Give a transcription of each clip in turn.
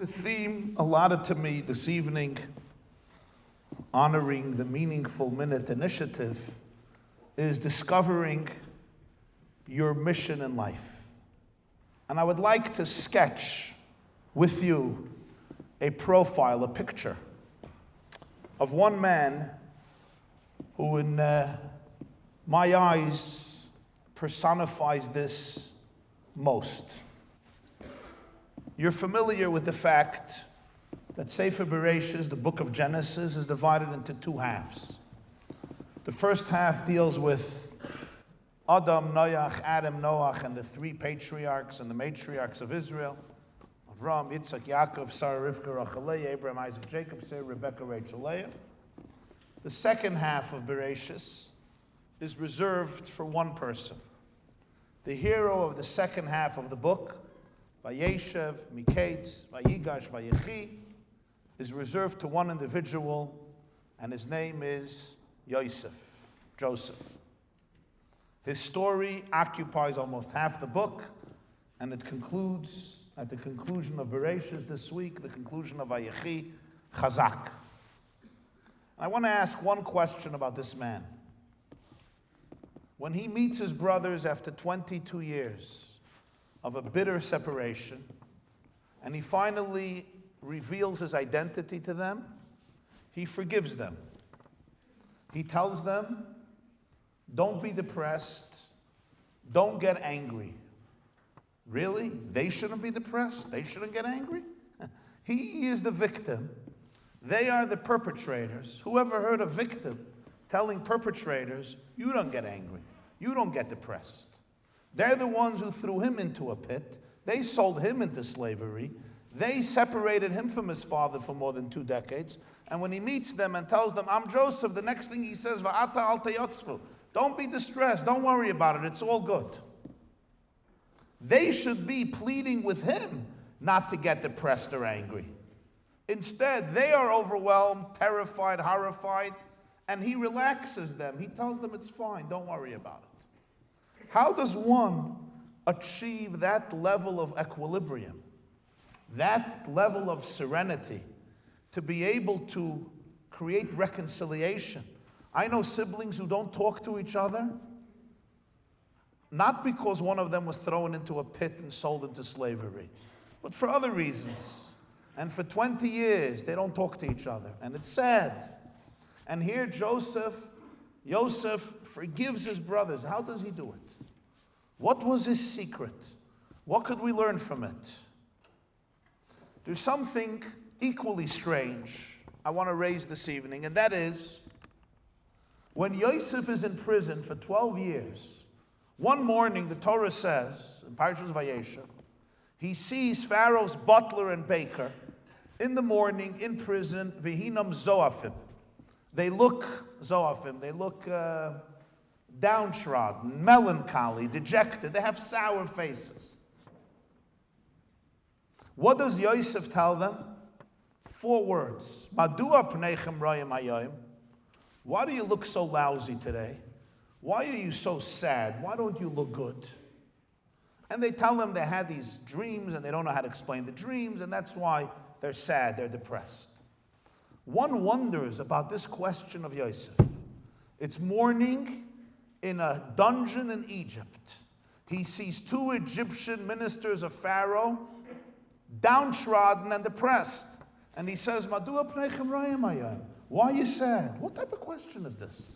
The theme allotted to me this evening, honoring the Meaningful Minute Initiative, is discovering your mission in life. And I would like to sketch with you a profile, a picture of one man who in my eyes personifies this most. You're familiar with the fact that Sefer Bereshis, the book of Genesis, is divided into two halves. The first half deals with Adam, Noach, Adam, Noach, and the three patriarchs and the matriarchs of Israel: Avram, Yitzchak, Yaakov, Sarah, Rivka, Rachel, Leah, Abraham, Isaac, Jacob, Sarah, Rebecca, Rachel, Leah. The second half of Bereshis is reserved for one person. The hero of the second half of the book, Vayeshev, Miketz, Vayigash, Vayechi, is reserved to one individual, and his name is Yosef, Joseph. His story occupies almost half the book, and it concludes at the conclusion of Bereshis this week, the conclusion of Vayechi, Chazak. I want to ask one question about this man. When he meets his brothers after 22 years of a bitter separation, and he finally reveals his identity to them, he forgives them. He tells them, don't be depressed, don't get angry. Really? They shouldn't be depressed? They shouldn't get angry? He is the victim. They are the perpetrators. Who ever heard a victim telling perpetrators, you don't get angry, you don't get depressed? They're the ones who threw him into a pit. They sold him into slavery. They separated him from his father for more than 2 decades. And when he meets them and tells them, I'm Joseph, the next thing he says, Va'ata al teyotzvu. Don't be distressed. Don't worry about it. It's all good. They should be pleading with him not to get depressed or angry. Instead, they are overwhelmed, terrified, horrified, and he relaxes them. He tells them it's fine. Don't worry about it. How does one achieve that level of equilibrium, that level of serenity, to be able to create reconciliation? I know siblings who don't talk to each other, not because one of them was thrown into a pit and sold into slavery, but for other reasons. And for 20 years, they don't talk to each other, and it's sad. And here Joseph forgives his brothers. How does he do it? What was his secret? What could we learn from it? There's something equally strange I want to raise this evening, and that is, when Yosef is in prison for 12 years, one morning the Torah says, in Parshas Vayeshev, he sees Pharaoh's butler and baker in the morning in prison, Vihinam Zoafim. They look Zoafim, they look downtrodden, melancholy, dejected. They have sour faces. What does Yosef tell them? 4 words. Madua pneichem rayim hayom. Why do you look so lousy today? Why are you so sad? Why don't you look good? And they tell them they had these dreams and they don't know how to explain the dreams, and that's why they're sad, they're depressed. One wonders about this question of Yosef. It's morning in a dungeon in Egypt. He sees 2 Egyptian ministers of Pharaoh, downtrodden and depressed. And he says, Madua pneichem rayim hayom. Why are you sad? What type of question is this?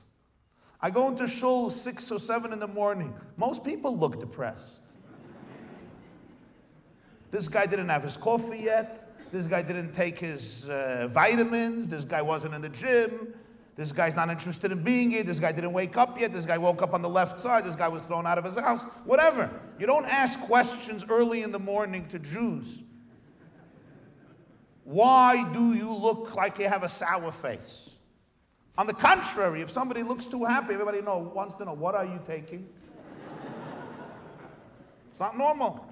I go into shul 6 or 7 in the morning. Most people look depressed. This guy didn't have his coffee yet. This guy didn't take his vitamins. This guy wasn't in the gym. This guy's not interested in being here. This guy didn't wake up yet. This guy woke up on the left side. This guy was thrown out of his house. Whatever. You don't ask questions early in the morning to Jews. Why do you look like you have a sour face? On the contrary, if somebody looks too happy, everybody wants to know, what are you taking? It's not normal.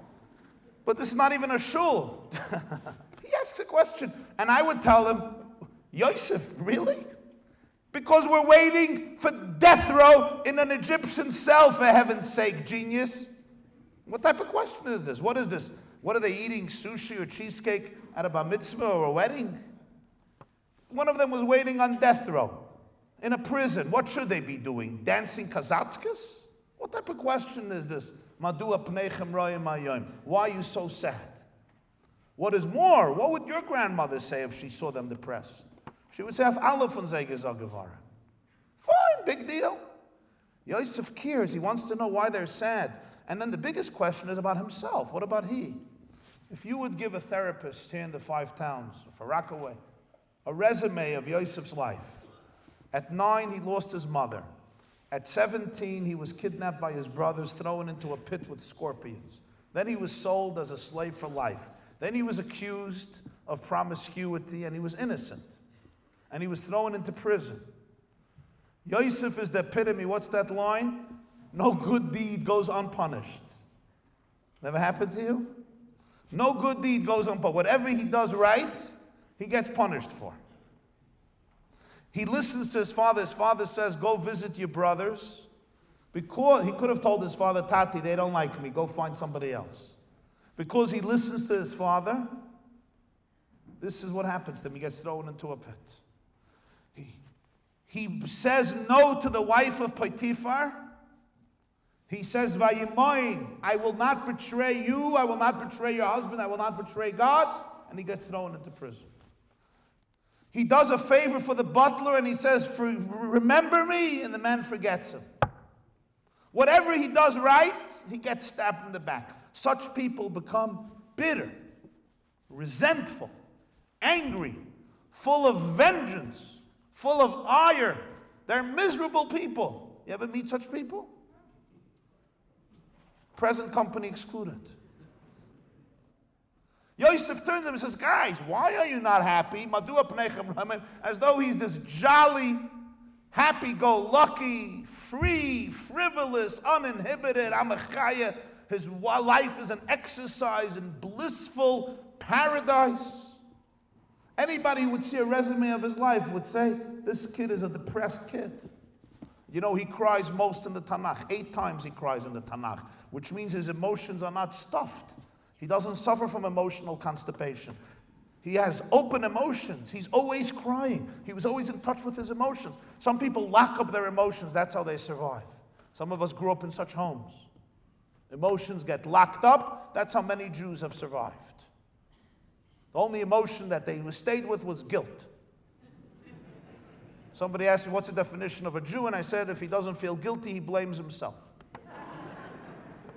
But this is not even a shul. He asks a question. And I would tell him, Yosef, really? Because we're waiting for death row in an Egyptian cell, for heaven's sake, genius. What type of question is this? What is this? What are they eating, sushi or cheesecake at a bar mitzvah or a wedding? One of them was waiting on death row in a prison. What should they be doing? Dancing kazatskas? What type of question is this? Madua pneichem royim hayom. Why are you so sad? What is more, what would your grandmother say if she saw them depressed? She would say, "Af alle von sei gesagevara." Fine, big deal. Yosef cares. He wants to know why they're sad. And then the biggest question is about himself. What about he? If you would give a therapist here in the 5 towns, for Rockaway, a resume of Yosef's life. At 9, he lost his mother. At 17, he was kidnapped by his brothers, thrown into a pit with scorpions. Then he was sold as a slave for life. Then he was accused of promiscuity, and he was innocent. And he was thrown into prison. Yosef is the epitome. What's that line? No good deed goes unpunished. Never happened to you? No good deed goes unpunished. Whatever he does right, he gets punished for. He listens to his father. His father says, go visit your brothers. Because he could have told his father, Tati, they don't like me. Go find somebody else. Because he listens to his father, this is what happens to him. He gets thrown into a pit. He says no to the wife of Potiphar. He says, Vayimoin, I will not betray you, I will not betray your husband, I will not betray God. And he gets thrown into prison. He does a favor for the butler and he says, remember me, and the man forgets him. Whatever he does right, he gets stabbed in the back. Such people become bitter, resentful, angry, full of vengeance, full of ire. They're miserable people. You ever meet such people? Present company excluded. Yosef turns to him and says, guys, why are you not happy? Madua pneichem ramim, as though he's this jolly, happy-go-lucky, free, frivolous, uninhibited, amachaya. His life is an exercise in blissful paradise. Anybody who would see a resume of his life would say, this kid is a depressed kid. You know, he cries most in the Tanakh. 8 times he cries in the Tanakh, which means his emotions are not stuffed. He doesn't suffer from emotional constipation. He has open emotions. He's always crying. He was always in touch with his emotions. Some people lock up their emotions. That's how they survive. Some of us grew up in such homes. Emotions get locked up. That's how many Jews have survived. The only emotion that they stayed with was guilt. Somebody asked me, what's the definition of a Jew? And I said, if he doesn't feel guilty, he blames himself.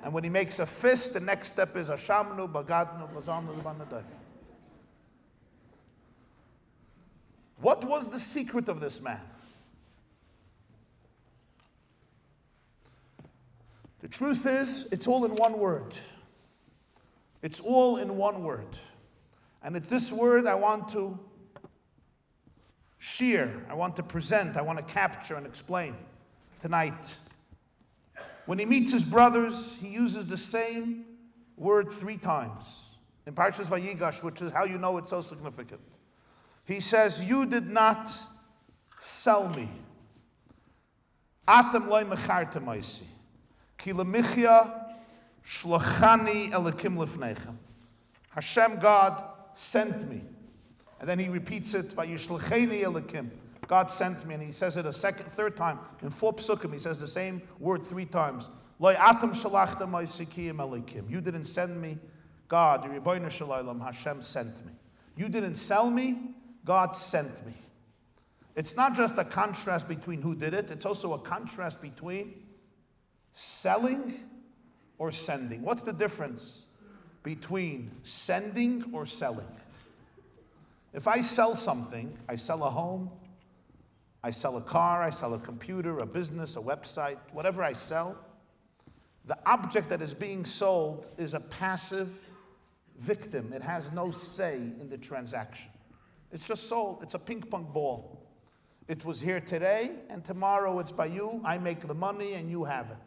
And when he makes a fist, the next step is Ashamnu, Bagadnu, Bazamnu, Banadif. What was the secret of this man? The truth is, it's all in one word. It's all in one word. And it's this word I want to share, I want to present, I want to capture and explain tonight. When he meets his brothers, he uses the same word 3 times. In Parshas Vayigash, which is how you know it's so significant. He says, you did not sell me. Atem loy mechartem oisi. Ki lemichya shlachani elikim lefneichem. Hashem, God, sent me. And then he repeats it, Vayishlacheni elikim. God sent me, and he says it a third time. In 4 psukim, he says the same word 3 times. Loi atam shalachtam oisikiyim elikim. You didn't send me, God, the Rebbeinu Shalom, Hashem sent me. You didn't sell me, God sent me. It's not just a contrast between who did it, it's also a contrast between selling or sending. What's the difference between sending or selling? If I sell something, I sell a home, I sell a car, I sell a computer, a business, a website, whatever I sell, the object that is being sold is a passive victim. It has no say in the transaction. It's just sold. It's a ping pong ball. It was here today, and tomorrow it's by you. I make the money, and you have it.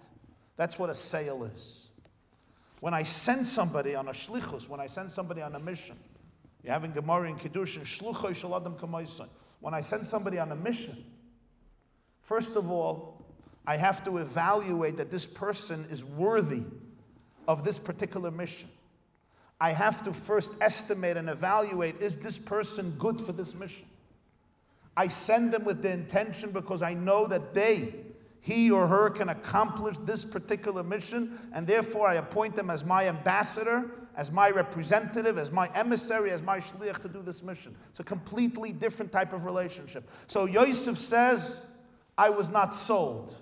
That's what a sale is. When I send somebody on a shlichus, when I send somebody on a mission, you're having Gemara in Kiddushin, shluchoi shel adam kamoisai. When I send somebody on a mission, first of all, I have to evaluate that this person is worthy of this particular mission. I have to first estimate and evaluate, is this person good for this mission? I send them with the intention because I know that he or her can accomplish this particular mission, and therefore I appoint them as my ambassador, as my representative, as my emissary, as my shliach to do this mission. It's a completely different type of relationship. So Yosef says, I was not sold.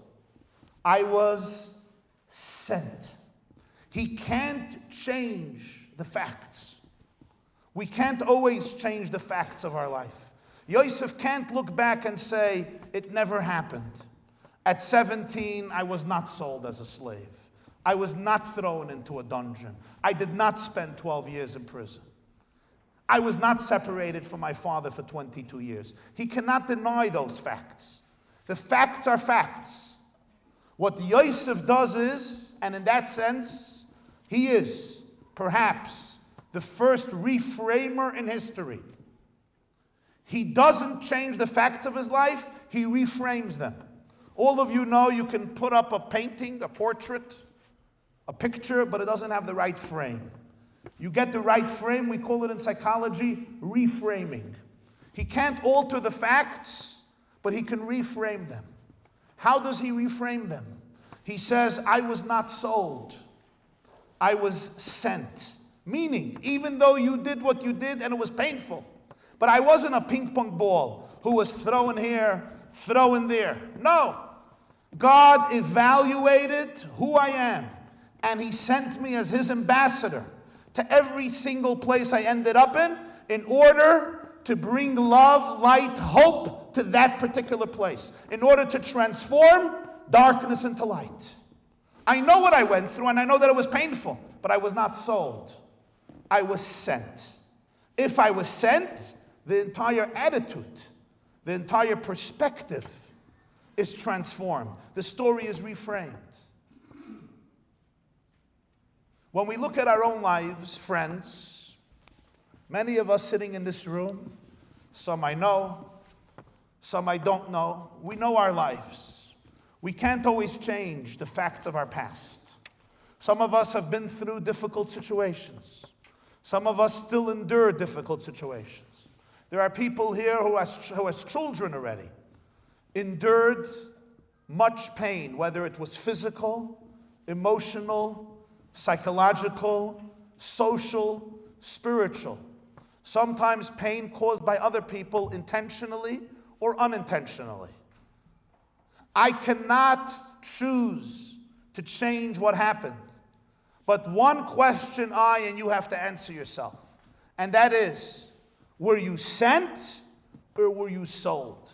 I was sent. He can't change the facts. We can't always change the facts of our life. Yosef can't look back and say, it never happened. At 17, I was not sold as a slave. I was not thrown into a dungeon. I did not spend 12 years in prison. I was not separated from my father for 22 years. He cannot deny those facts. The facts are facts. What Yosef does is, and in that sense, he is perhaps the first reframer in history. He doesn't change the facts of his life, he reframes them. All of you know you can put up a painting, a portrait, a picture, but it doesn't have the right frame. You get the right frame, we call it in psychology reframing. He can't alter the facts, but he can reframe them. How does he reframe them? He says, I was not sold. I was sent. Meaning, even though you did what you did and it was painful, but I wasn't a ping pong ball who was thrown here, thrown there. No. God evaluated who I am, and he sent me as his ambassador to every single place I ended up in order to bring love, light, hope to that particular place, in order to transform darkness into light. I know what I went through, and I know that it was painful, but I was not sold. I was sent. If I was sent, the entire attitude, the entire perspective is transformed. The story is reframed. When we look at our own lives, friends, many of us sitting in this room, some I know, some I don't know, we know our lives. We can't always change the facts of our past. Some of us have been through difficult situations. Some of us still endure difficult situations. There are people here who as children already endured much pain, whether it was physical, emotional, psychological, social, spiritual. Sometimes pain caused by other people intentionally or unintentionally. I cannot choose to change what happened. But one question I and you have to answer yourself, and that is, were you sent or were you sold?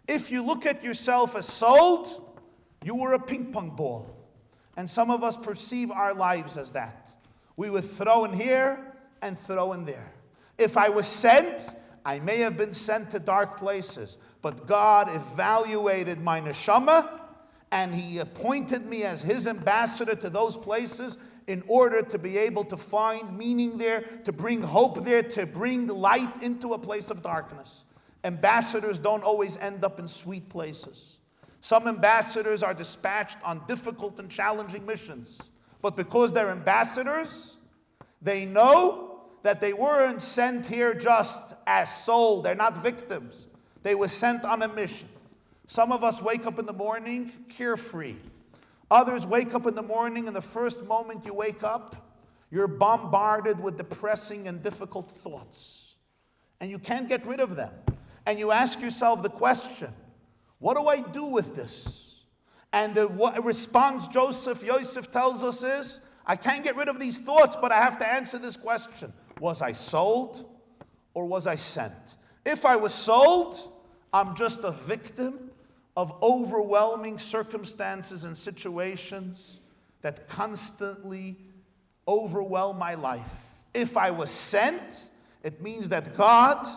If you look at yourself as sold, you were a ping pong ball. And some of us perceive our lives as that. We were thrown here and thrown there. If I was sent, I may have been sent to dark places, but God evaluated my neshama and he appointed me as his ambassador to those places in order to be able to find meaning there, to bring hope there, to bring light into a place of darkness. Ambassadors don't always end up in sweet places. Some ambassadors are dispatched on difficult and challenging missions. But because they're ambassadors, they know that they weren't sent here just as sold. They're not victims. They were sent on a mission. Some of us wake up in the morning carefree. Others wake up in the morning, and the first moment you wake up, you're bombarded with depressing and difficult thoughts. And you can't get rid of them. And you ask yourself the question, what do I do with this? And the response Yosef tells us is, I can't get rid of these thoughts, but I have to answer this question. Was I sold or was I sent? If I was sold, I'm just a victim of overwhelming circumstances and situations that constantly overwhelm my life. If I was sent, it means that God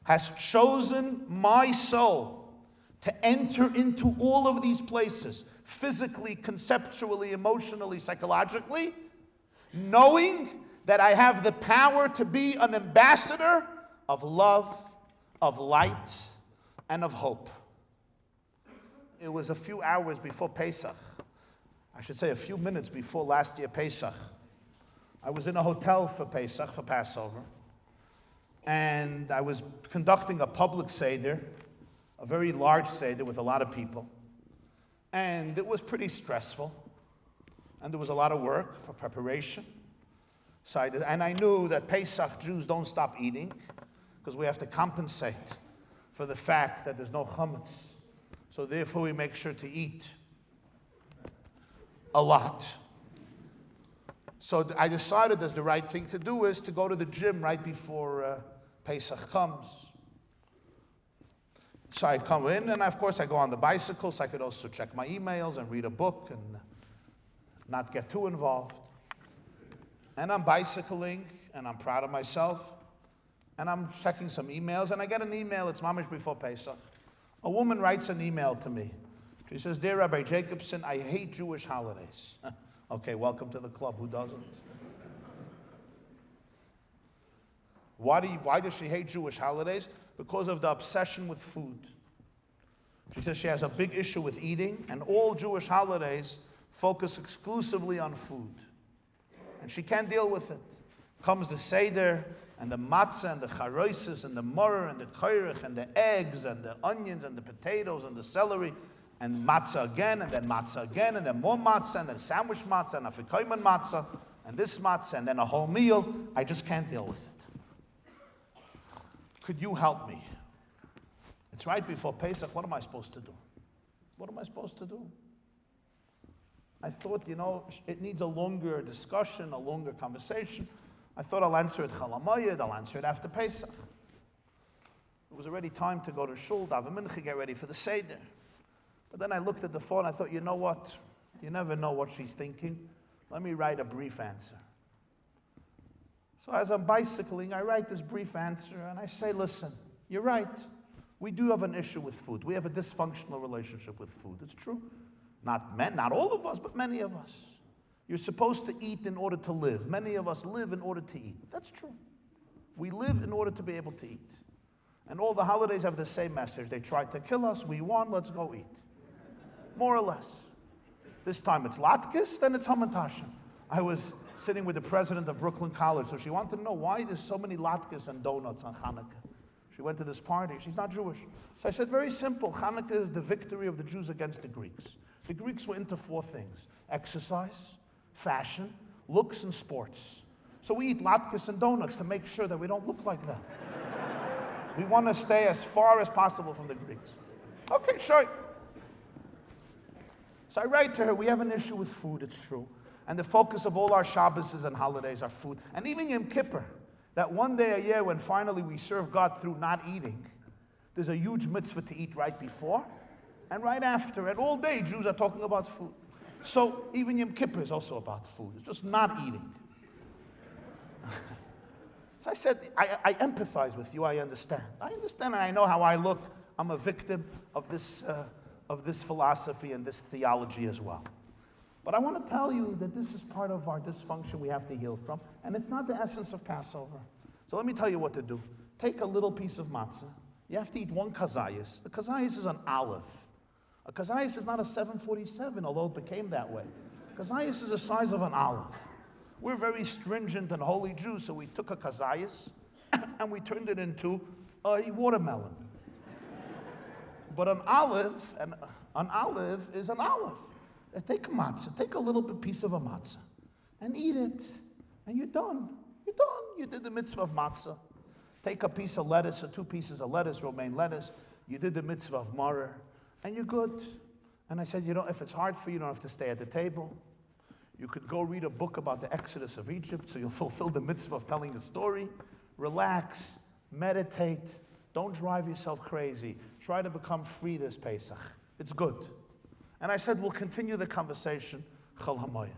has chosen my soul to enter into all of these places, physically, conceptually, emotionally, psychologically, knowing that I have the power to be an ambassador of love, of light, and of hope. It was a few hours before Pesach. I should say a few minutes before last year Pesach. I was in a hotel for Pesach, for Passover, and I was conducting a public Seder, a very large Seder with a lot of people. And it was pretty stressful. And there was a lot of work for preparation. So I knew that Pesach Jews don't stop eating because we have to compensate for the fact that there's no chametz. So therefore we make sure to eat a lot. So I decided that the right thing to do is to go to the gym right before Pesach comes. So I come in, and of course I go on the bicycle, so I could also check my emails and read a book and not get too involved. And I'm bicycling, and I'm proud of myself, and I'm checking some emails, and I get an email, it's mamish before Pesach. A woman writes an email to me. She says, "Dear Rabbi Jacobson, I hate Jewish holidays." Okay, welcome to the club, who doesn't? Why does she hate Jewish holidays? Because of the obsession with food. She says she has a big issue with eating, and all Jewish holidays focus exclusively on food. And she can't deal with it. Comes the Seder, and the matzah, and the charoises, and the murr, and the koirich, and the eggs, and the onions, and the potatoes, and the celery, and matzah again, and then matzah again, and then more matzah, and then sandwich matzah, and afikoyman matzah, and this matzah, and then a whole meal. I just can't deal with it. Could you help me? It's right before Pesach. What am I supposed to do? What am I supposed to do? I thought, it needs a longer discussion, a longer conversation. I thought I'll answer it Chol HaMoed, I'll answer it after Pesach. It was already time to go to shul, daven mincha, get ready for the Seder. But then I looked at the phone, I thought, you know what? You never know what she's thinking. Let me write a brief answer. So as I'm bicycling, I write this brief answer, and I say, listen, you're right. We do have an issue with food. We have a dysfunctional relationship with food. It's true. Not all of us, but many of us. You're supposed to eat in order to live. Many of us live in order to eat. That's true. We live in order to be able to eat. And all the holidays have the same message. They tried to kill us. We won. Let's go eat. More or less. This time it's latkes, then it's hamantashen. I was sitting with the president of Brooklyn College, so she wanted to know why there's so many latkes and donuts on Hanukkah. She went to this party. She's not Jewish. So I said, very simple. Hanukkah is the victory of the Jews against the Greeks. The Greeks were into 4 things: exercise, fashion, looks, and sports. So we eat latkes and donuts to make sure that we don't look like them. We want to stay as far as possible from the Greeks. Okay, sure. So I write to her, we have an issue with food, it's true. And the focus of all our Shabbos and holidays are food. And even Yom Kippur, that one day a year when finally we serve God through not eating, there's a huge mitzvah to eat right before and right after. And all day Jews are talking about food. So even Yom Kippur is also about food. It's just not eating. So I said, I empathize with you, I understand. I understand and I know how I look. I'm a victim of this philosophy and this theology as well. But I want to tell you that this is part of our dysfunction we have to heal from, and it's not the essence of Passover. So let me tell you what to do. Take a little piece of matzah. You have to eat 1 kazayas. A kazayas is an olive. A kazayas is not a 747, although it became that way. Kazayas is the size of an olive. We're very stringent and holy Jews, so we took a kazayas and we turned it into a watermelon. But an olive is an olive. Take a matzah, take a little piece of a matzah, and eat it, and you're done. You're done. You did the mitzvah of matzah. Take a piece of lettuce or 2 pieces of lettuce, romaine lettuce. You did the mitzvah of maror, and you're good. And I said, if it's hard for you, you don't have to stay at the table. You could go read a book about the Exodus of Egypt, so you'll fulfill the mitzvah of telling the story. Relax, meditate. Don't drive yourself crazy. Try to become free this Pesach. It's good. And I said, we'll continue the conversation, Chol HaMoed.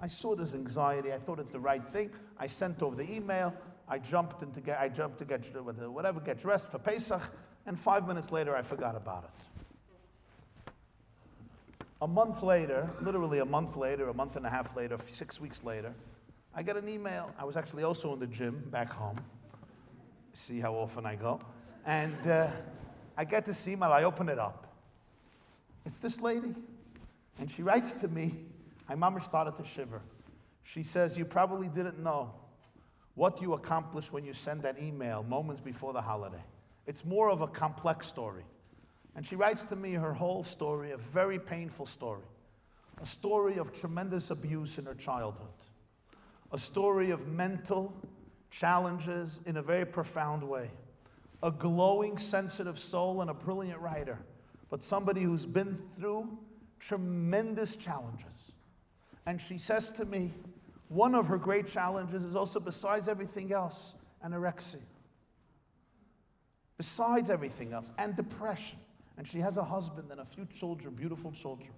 I saw this anxiety. I thought it's the right thing. I sent over the email. I jumped to get dressed for Pesach, and 5 minutes later, I forgot about it. A month later, literally a month later, a month and a half later, 6 weeks later, I get an email. I was actually also in the gym back home. See how often I go. And I get this email. I open it up. It's this lady. And she writes to me. My mama started to shiver. She says, you probably didn't know what you accomplished when you send that email moments before the holiday. It's more of a complex story. And she writes to me her whole story, a very painful story. A story of tremendous abuse in her childhood. A story of mental challenges in a very profound way. A glowing, sensitive soul and a brilliant writer, but somebody who's been through tremendous challenges. And she says to me, one of her great challenges is also, besides everything else, anorexia. Besides everything else, and depression. And she has a husband and a few children, beautiful children.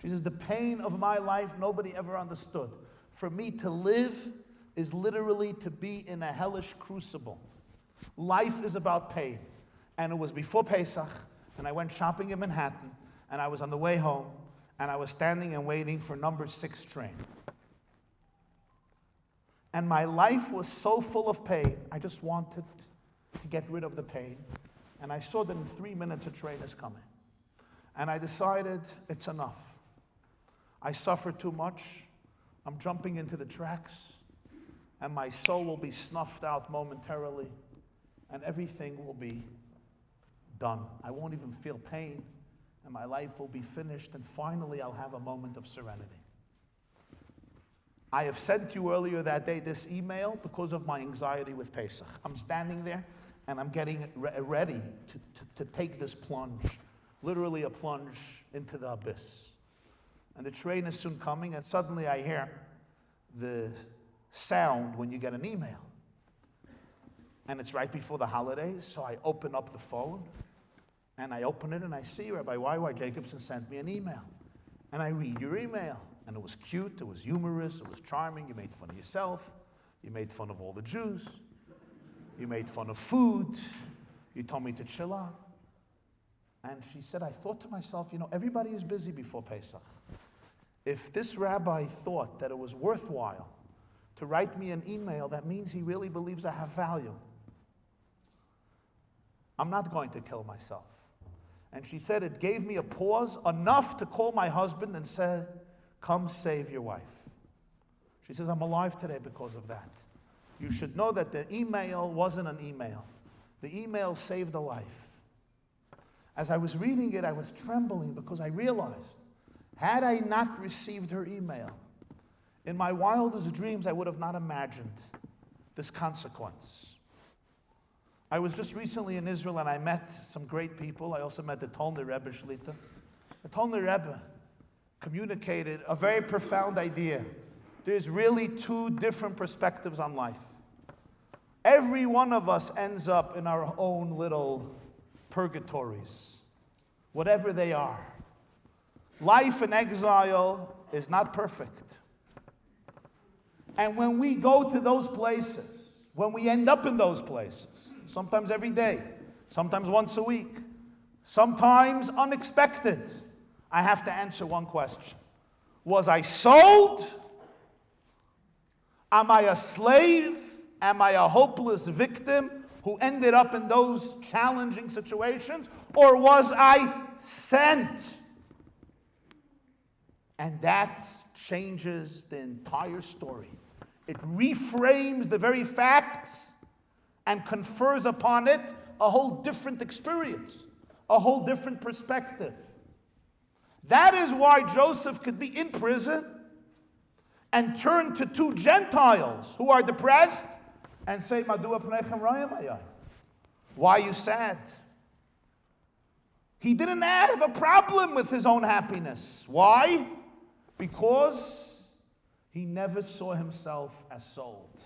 She says, the pain of my life nobody ever understood. For me to live is literally to be in a hellish crucible. Life is about pain. And it was before Pesach, and I went shopping in Manhattan, and I was on the way home, and I was standing and waiting for number 6 train. And my life was so full of pain, I just wanted to get rid of the pain. And I saw that in 3 minutes a train is coming. And I decided it's enough. I suffered too much. I'm jumping into the tracks, and my soul will be snuffed out momentarily, and everything will be done. I won't even feel pain, and my life will be finished, and finally I'll have a moment of serenity. I have sent you earlier that day this email because of my anxiety with Pesach. I'm standing there, and I'm getting ready to take this plunge, literally a plunge into the abyss. And the train is soon coming, and suddenly I hear the sound when you get an email. And it's right before the holidays, so I open up the phone, and I open it, and I see Rabbi Y.Y. Jacobson sent me an email. And I read your email, and it was cute, it was humorous, it was charming, you made fun of yourself, you made fun of all the Jews, you made fun of food, you told me to chill out. And she said, I thought to myself, everybody is busy before Pesach. If this rabbi thought that it was worthwhile to write me an email, that means he really believes I have value. I'm not going to kill myself. And she said it gave me a pause enough to call my husband and say, come save your wife. She says, I'm alive today because of that. You should know that the email wasn't an email. The email saved a life. As I was reading it, I was trembling because I realized, had I not received her email, in my wildest dreams, I would have not imagined this consequence. I was just recently in Israel, and I met some great people. I also met the Talmud Rebbe Shlita. The Talmud Rebbe communicated a very profound idea. There's really 2 different perspectives on life. Every one of us ends up in our own little purgatories, whatever they are. Life in exile is not perfect. And when we go to those places, when we end up in those places, sometimes every day, sometimes once a week, sometimes unexpected, I have to answer one question. Was I sold? Am I a slave? Am I a hopeless victim who ended up in those challenging situations? Or was I sent? And that changes the entire story. It reframes the very facts and confers upon it a whole different experience, a whole different perspective. That is why Joseph could be in prison and turn to 2 Gentiles who are depressed and say, Madua pneichem rayim hayai? Why are you sad? He didn't have a problem with his own happiness. Why? Because he never saw himself as sold.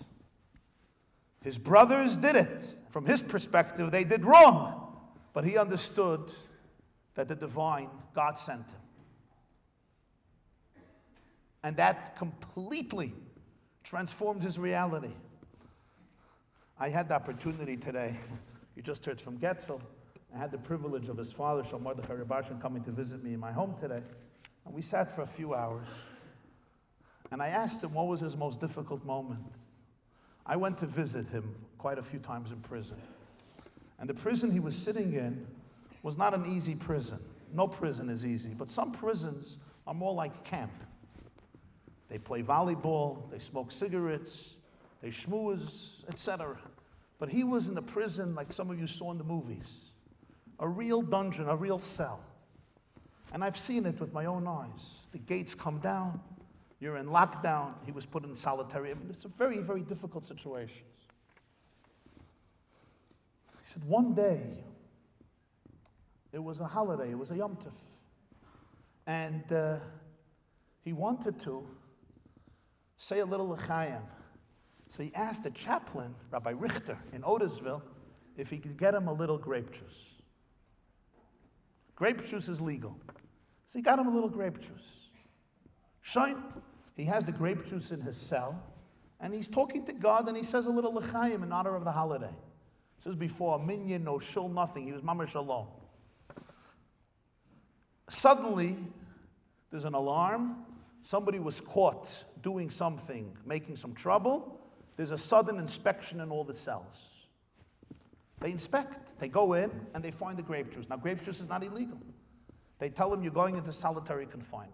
His brothers did it. From his perspective, they did wrong. But he understood that the divine, God sent him. And that completely transformed his reality. I had the opportunity today, you just heard from Getzel, I had the privilege of his father, Shal Mordechai Rabashin, coming to visit me in my home today. And we sat for a few hours. And I asked him what was his most difficult moment. I went to visit him quite a few times in prison. And the prison he was sitting in was not an easy prison. No prison is easy, but some prisons are more like camp. They play volleyball, they smoke cigarettes, they schmooze, etc. But he was in the prison like some of you saw in the movies. A real dungeon, a real cell. And I've seen it with my own eyes. The gates come down, you're in lockdown, he was put in solitary. I mean, it's a very, very difficult situation. He said, one day, it was a holiday, it was a Yom Tov. And he wanted to say a little l'chaim. So he asked the chaplain, Rabbi Richter, in Otisville, if he could get him a little grape juice. Grape juice is legal. So he got him a little grape juice. Shine. He has the grape juice in his cell, and he's talking to God, and he says a little l'chaim in honor of the holiday. This is before a minyan, no shul, nothing. He was mamash alone. Suddenly, there's an alarm. Somebody was caught doing something, making some trouble. There's a sudden inspection in all the cells. They inspect. They go in, and they find the grape juice. Now, grape juice is not illegal. They tell him you're going into solitary confinement.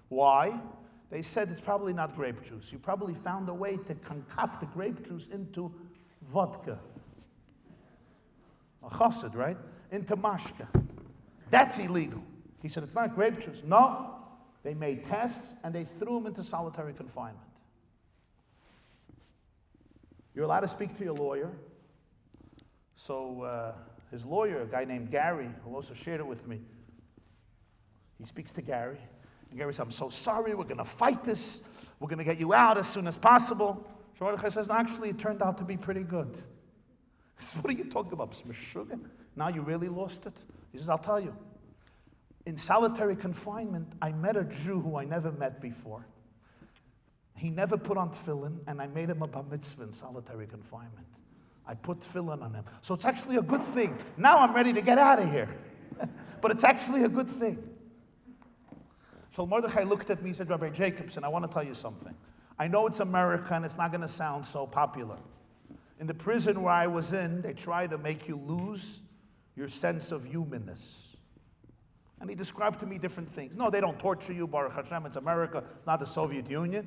Why? They said it's probably not grape juice. You probably found a way to concoct the grape juice into vodka. A chassid, right? Into mashka. That's illegal. He said, it's not grape juice. No. They made tests, and they threw him into solitary confinement. You're allowed to speak to your lawyer. So his lawyer, a guy named Gary, who also shared it with me, he speaks to Gary. And Gary says, I'm so sorry, we're going to fight this. We're going to get you out as soon as possible. So Mordechai says, no, actually, it turned out to be pretty good. He says, what are you talking about? Sugar? Now you really lost it? He says, I'll tell you. In solitary confinement, I met a Jew who I never met before. He never put on tefillin, and I made him a bar mitzvah in solitary confinement. I put tefillin on him. So it's actually a good thing. Now I'm ready to get out of here. But it's actually a good thing. So Mordechai looked at me and said, Rabbi Jacobson, I want to tell you something. I know it's America and it's not going to sound so popular. In the prison where I was in, they try to make you lose your sense of humanness. And he described to me different things. No, they don't torture you, Baruch Hashem, it's America, not the Soviet Union.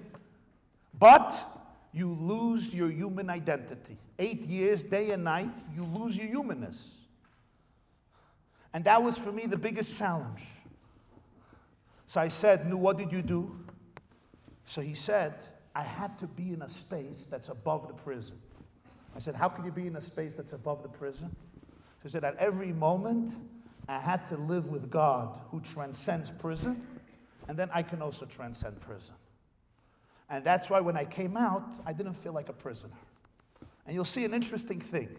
But you lose your human identity. 8 years, day and night, you lose your humanness. And that was for me the biggest challenge. So I said, Nu, what did you do? So he said, I had to be in a space that's above the prison. I said, how can you be in a space that's above the prison? So he said, at every moment, I had to live with God who transcends prison, and then I can also transcend prison. And that's why when I came out, I didn't feel like a prisoner. And you'll see an interesting thing.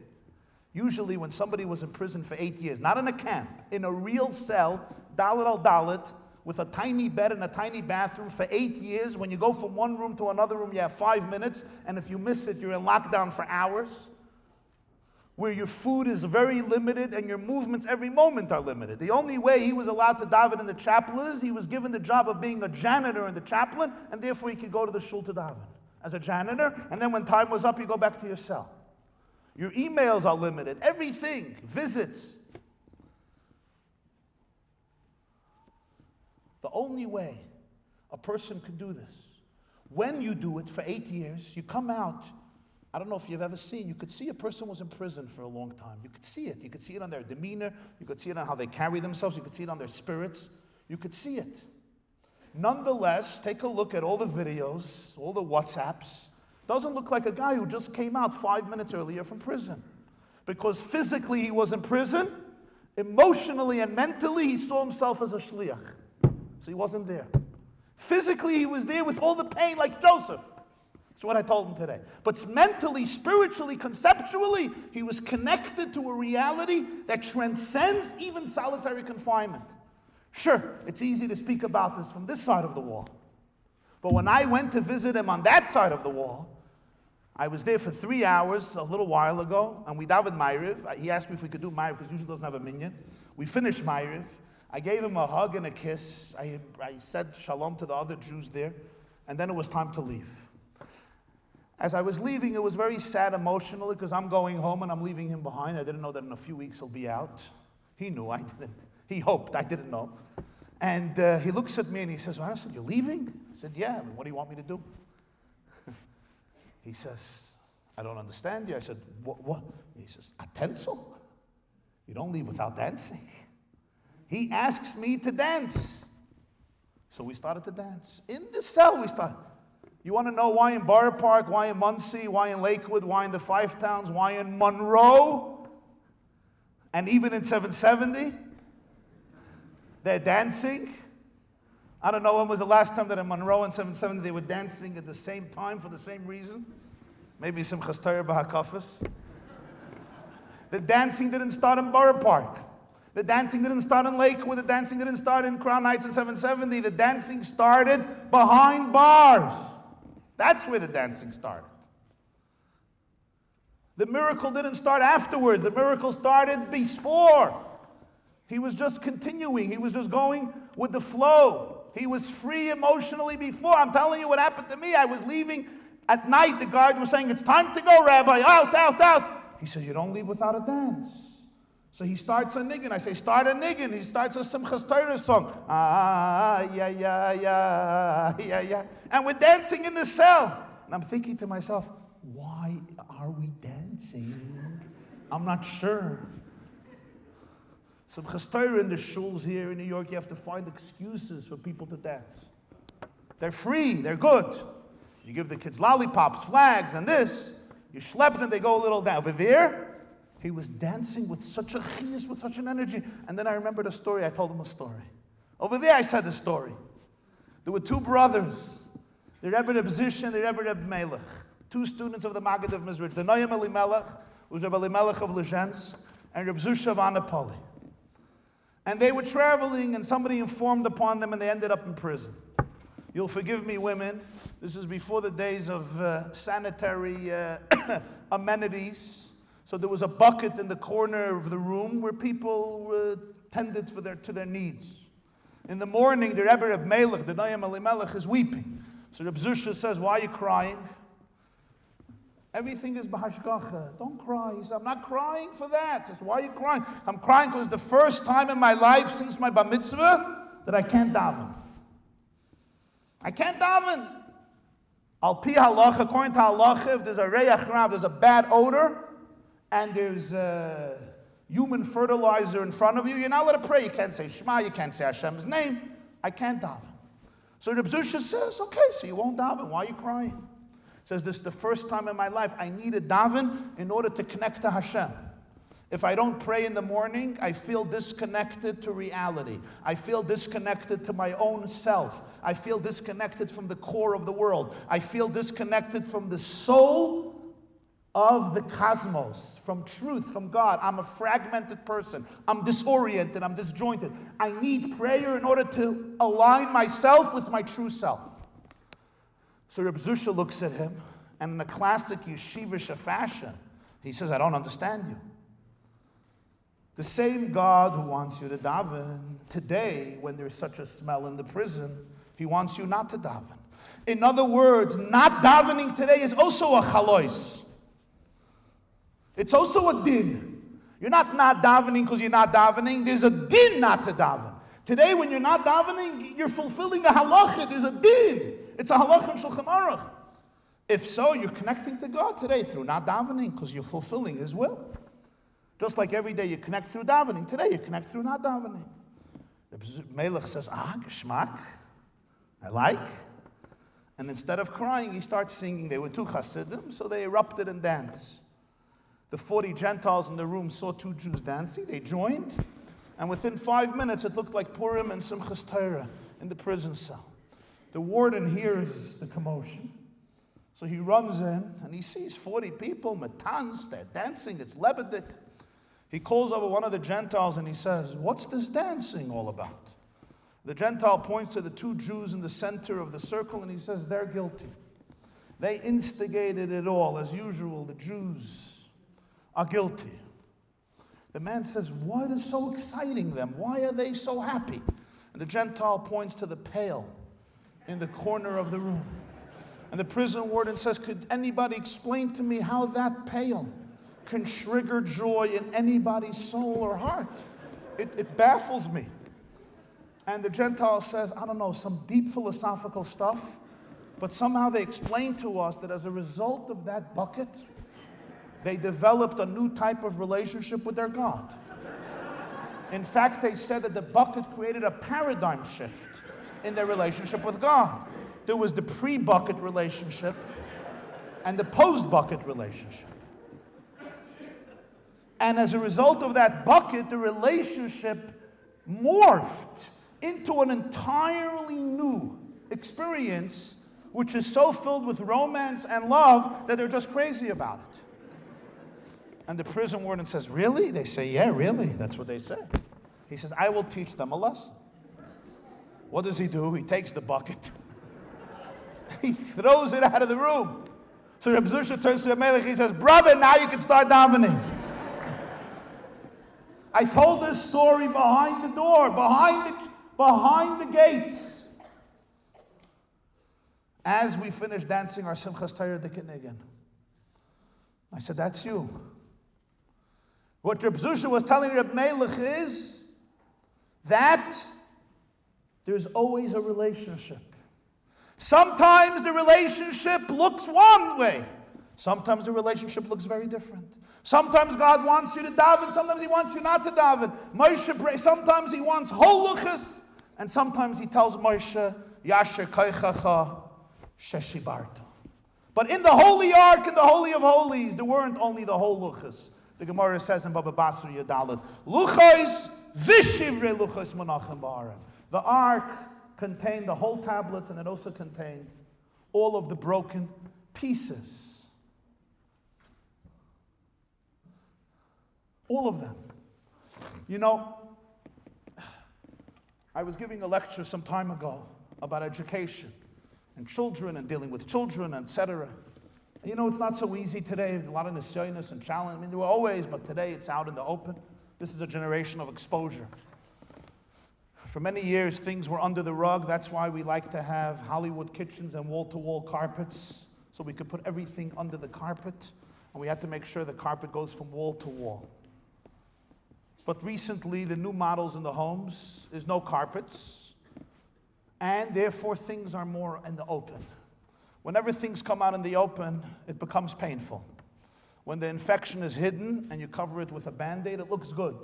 Usually when somebody was in prison for 8 years, not in a camp, in a real cell, dalit al dalit, with a tiny bed and a tiny bathroom for 8 years, when you go from one room to another room, you have 5 minutes, and if you miss it, you're in lockdown for hours, where your food is very limited and your movements every moment are limited. The only way he was allowed to daven in the chapel is he was given the job of being a janitor in the chaplain, and therefore he could go to the shul to daven as a janitor, and then when time was up, you go back to your cell. Your emails are limited, everything, visits. The only way a person can do this, when you do it for 8 years, you come out, I don't know if you've ever seen, you could see a person was in prison for a long time. You could see it. You could see it on their demeanor. You could see it on how they carry themselves. You could see it on their spirits. You could see it. Nonetheless, take a look at all the videos, all the WhatsApps. Doesn't look like a guy who just came out 5 minutes earlier from prison. Because physically he was in prison, emotionally and mentally he saw himself as a shliach. So he wasn't there. Physically, he was there with all the pain like Joseph. That's what I told him today. But mentally, spiritually, conceptually, he was connected to a reality that transcends even solitary confinement. Sure, it's easy to speak about this from this side of the wall. But when I went to visit him on that side of the wall, I was there for 3 hours a little while ago, and we davened Ma'ariv. He asked me if we could do Ma'ariv, because usually doesn't have a minyan. We finished Ma'ariv. I gave him a hug and a kiss. I said shalom to the other Jews there, and then it was time to leave. As I was leaving, it was very sad emotionally because I'm going home and I'm leaving him behind. I didn't know that in a few weeks he'll be out. He knew, I didn't. He hoped, I didn't know. And he looks at me and he says, well, I said, you're leaving? I said, yeah. I mean, what do you want me to do? He says, I don't understand you. I said, what? He says, a tinsel? You don't leave without dancing. He asks me to dance. So we started to dance. In the cell we started. You want to know why in Borough Park, why in Muncie, why in Lakewood, why in the Five Towns, why in Monroe, and even in 770? They're dancing. I don't know when was the last time that in Monroe and 770 they were dancing at the same time for the same reason. Maybe some chastayr b'hakafas. The dancing didn't start in Borough Park. The dancing didn't start in Lakewood. The dancing didn't start in Crown Heights in 770. The dancing started behind bars. That's where the dancing started. The miracle didn't start afterward. The miracle started before. He was just continuing. He was just going with the flow. He was free emotionally before. I'm telling you what happened to me. I was leaving at night. The guard was saying, it's time to go, Rabbi. Out, out, out. He says, you don't leave without a dance. So he starts a niggin. I say, start a niggin. He starts a Simchas Torah song. Ah, yeah, yeah, yeah, yeah, yeah. And we're dancing in the cell. And I'm thinking to myself, why are we dancing? I'm not sure. Simchas Torah in the shuls here in New York, you have to find excuses for people to dance. They're free. They're good. You give the kids lollipops, flags, and this. You schlep them, they go a little down. Over there, he was dancing with such a chiyus, with such an energy. And then I remembered a story. I told him a story. Over there, I said the story. There were two brothers, the Rebbe Reb Zish and the Rebbe Reb Melech, two students of the Maggid of Mizrach. The Noyam Elimelech was Rebbe Elimelech of Lezhensk, and Reb Zish of Anapoli. And they were traveling, and somebody informed upon them, and they ended up in prison. You'll forgive me, women. This is before the days of sanitary amenities. So there was a bucket in the corner of the room where people tended to their needs. In the morning, the Rebbe Reb Melech, the Noyam Elimelech, is weeping. So Reb Zusha says, why are you crying? Everything is b'hashgacha. Don't cry. He said, I'm not crying for that. He says, why are you crying? I'm crying because the first time in my life since my bar mitzvah that I can't daven. I can't daven. Al pi halacha, according to halacha, if there's a reyach rav, there's a bad odor, and there's human fertilizer in front of you, you're not allowed to pray. You can't say Shema, you can't say Hashem's name. I can't daven. So Reb Zusha says, okay, so you won't daven. Why are you crying? Says, this is the first time in my life I need a daven in order to connect to Hashem. If I don't pray in the morning, I feel disconnected to reality. I feel disconnected to my own self. I feel disconnected from the core of the world. I feel disconnected from the soul of the cosmos, from truth, from God. I'm a fragmented person. I'm disoriented. I'm disjointed. I need prayer in order to align myself with my true self. So Reb Zusha looks at him, and in a classic yeshivish fashion, he says, I don't understand you. The same God who wants you to daven, today, when there's such a smell in the prison, he wants you not to daven. In other words, not davening today is also a chalois. It's also a din. You're not davening because you're not davening. There's a din not to daven. Today, when you're not davening, you're fulfilling a halacha. There's a din. It's a halacha in Shulchan Aruch. If so, you're connecting to God today through not davening because you're fulfilling His will. Just like every day you connect through davening, today you connect through not davening. The Melech says, geschmack, I like. And instead of crying, he starts singing. They were two Hasidim, so they erupted in dance. The 40 Gentiles in the room saw two Jews dancing. They joined. And within 5 minutes, it looked like Purim and Simchas Torah in the prison cell. The warden hears the commotion. So he runs in, and he sees 40 people, matans, they're dancing, it's Lebedik. He calls over one of the Gentiles, and he says, what's this dancing all about? The Gentile points to the two Jews in the center of the circle, and he says, they're guilty. They instigated it all. As usual, the Jews are guilty. The man says, what is so exciting them? Why are they so happy? And the Gentile points to the pail in the corner of the room. And the prison warden says, could anybody explain to me how that pail can trigger joy in anybody's soul or heart? It baffles me. And the Gentile says, I don't know, some deep philosophical stuff, but somehow they explain to us that as a result of that bucket, they developed a new type of relationship with their God. In fact, they said that the bucket created a paradigm shift in their relationship with God. There was the pre-bucket relationship and the post-bucket relationship. And as a result of that bucket, the relationship morphed into an entirely new experience, which is so filled with romance and love that they're just crazy about it. And the prison warden says, really? They say, yeah, really. That's what they say. He says, I will teach them a lesson. What does he do? He takes the bucket. He throws it out of the room. So Reb Zusha turns to the Melech. He says, brother, now you can start davening. I told this story behind the door, behind the gates. As we finished dancing our Simchas Torah Dikinigan. I said, that's you. What Reb Zusha was telling Reb Melech is that there's always a relationship. Sometimes the relationship looks one way. Sometimes the relationship looks very different. Sometimes God wants you to daven, sometimes He wants you not to daven. Moshe, sometimes He wants holuchas, and sometimes He tells Moshe, Yasher koichacha sheshibarta. But in the Holy Ark, in the Holy of Holies, there weren't only the holuchas. The Gemara says in Baba Basra Yadalit, luchos vishivre luchos monachim ba'arim. The Ark contained the whole tablet, and it also contained all of the broken pieces. All of them. You know, I was giving a lecture some time ago about education and children and dealing with children, etc. You know, it's not so easy today. There's a lot of nisyonos and challenge. I mean, there were always, but today it's out in the open. This is a generation of exposure. For many years, things were under the rug. That's why we like to have Hollywood kitchens and wall-to-wall carpets, so we could put everything under the carpet, and we had to make sure the carpet goes from wall to wall. But recently, the new models in the homes is no carpets, and therefore things are more in the open. Whenever things come out in the open, it becomes painful. When the infection is hidden and you cover it with a Band-Aid, it looks good.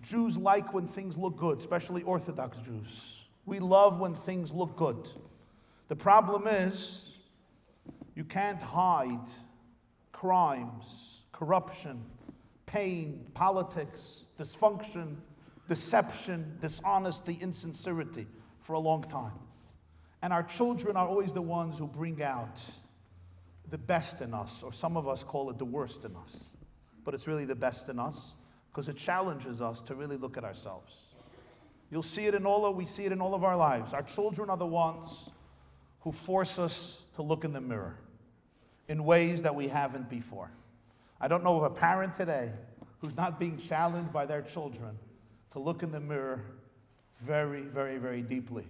Jews like when things look good, especially Orthodox Jews. We love when things look good. The problem is, you can't hide crimes, corruption, pain, politics, dysfunction, deception, dishonesty, insincerity for a long time. And our children are always the ones who bring out the best in us, or some of us call it the worst in us. But it's really the best in us, because it challenges us to really look at ourselves. You'll see it we see it in all of our lives. Our children are the ones who force us to look in the mirror in ways that we haven't before. I don't know of a parent today who's not being challenged by their children to look in the mirror very, very, very deeply.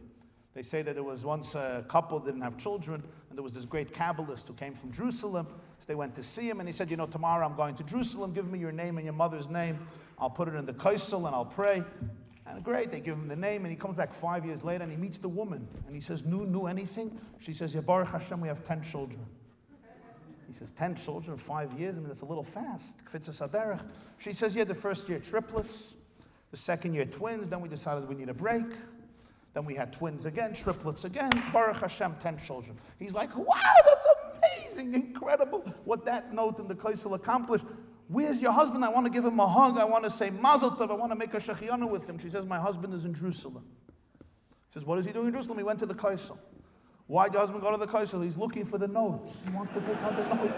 They say that there was once a couple that didn't have children, and there was this great Kabbalist who came from Jerusalem. So they went to see him, and he said, you know, tomorrow I'm going to Jerusalem. Give me your name and your mother's name. I'll put it in the kaisel, and I'll pray. And great, they give him the name, and he comes back 5 years later, and he meets the woman. And he says, knew anything? She says, yeah, Baruch Hashem, we have 10 children. He says, 10 children in 5 years? I mean, that's a little fast. She says, yeah, the first year triplets, the second year twins, then we decided we need a break. Then we had twins again, triplets again, Baruch Hashem, 10 children. He's like, wow, that's amazing, incredible what that note in the Kaisel accomplished. Where's your husband? I want to give him a hug. I want to say Mazel Tov. I want to make a Shechianu with him. She says, my husband is in Jerusalem. She says, what is he doing in Jerusalem? He went to the Kaisel. Why did your husband go to the Kaisel? He's looking for the note. He wants to take out the note.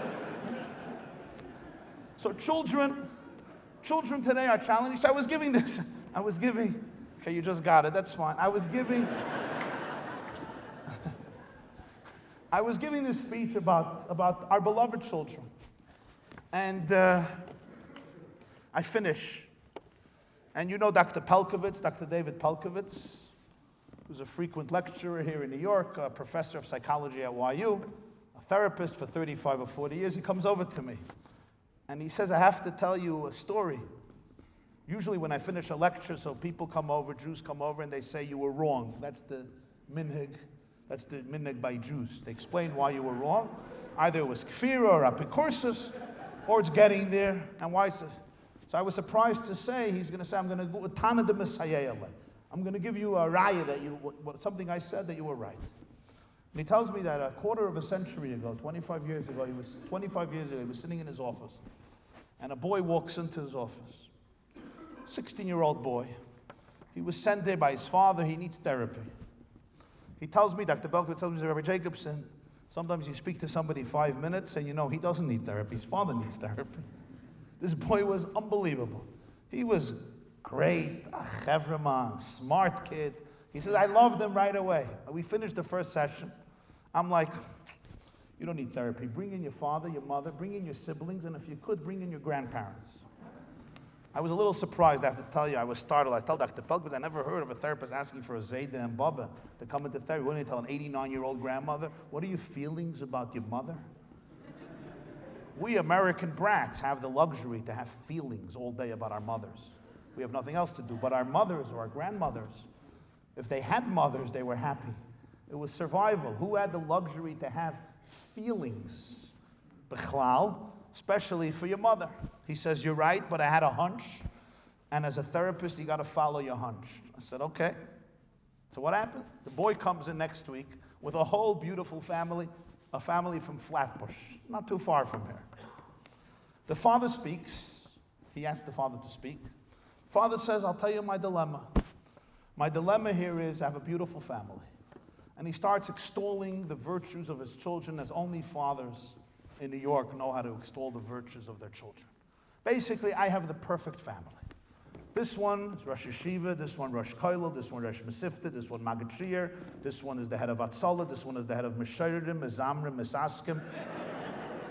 So children today are challenging. So I was giving, okay, you just got it, that's fine. I was giving this speech about our beloved children. And I finish. And you know Dr. Pelkovitz, Dr. David Pelkovitz, who's a frequent lecturer here in New York, a professor of psychology at YU, a therapist for 35 or 40 years. He comes over to me. And he says, I have to tell you a story Usually when I finish a lecture, so people come over, Jews come over, and they say you were wrong. That's the minhag. That's the minhag by Jews. They explain why you were wrong. Either it was kfira or apikoursis, or it's getting there. And why is it? So I was surprised to say, he's going to say, I'm going to go with Tana de Messiah. I'm going to give you a raya that something I said that you were right. And he tells me that a quarter of a century ago, 25 years ago, he was sitting in his office. And a boy walks into his office. 16-year-old boy. He was sent there by his father. He needs therapy. He tells me, Dr. Belkowitz tells me, Rabbi Jacobson, sometimes you speak to somebody 5 minutes and you know he doesn't need therapy. His father needs therapy. This boy was unbelievable. He was great, a chevraman, smart kid. He says, I loved him right away. We finished the first session. I'm like, you don't need therapy. Bring in your father, your mother, bring in your siblings, and if you could, bring in your grandparents. I was a little surprised, I have to tell you. I was startled. I told Dr. Pelkowitz, I never heard of a therapist asking for a Zayda and Baba to come into therapy. What do you tell an 89-year-old grandmother? What are your feelings about your mother? We American brats have the luxury to have feelings all day about our mothers. We have nothing else to do. But our mothers or our grandmothers, if they had mothers, they were happy. It was survival. Who had the luxury to have feelings? B'chlal, especially for your mother. He says, you're right, but I had a hunch. And as a therapist, you got to follow your hunch. I said, okay. So what happened? The boy comes in next week with a whole beautiful family, a family from Flatbush, not too far from here. The father speaks. He asked the father to speak. Father says, I'll tell you my dilemma. My dilemma here is I have a beautiful family. And he starts extolling the virtues of his children as only fathers in New York know how to extol the virtues of their children. Basically, I have the perfect family. This one is Rosh Yeshiva, this one Rosh Koilel, this one Rosh Mesifta, this one Magid Shir, this one is the head of Atzalah, this one is the head of Meshayrim, Mezamrim, Mesaskim.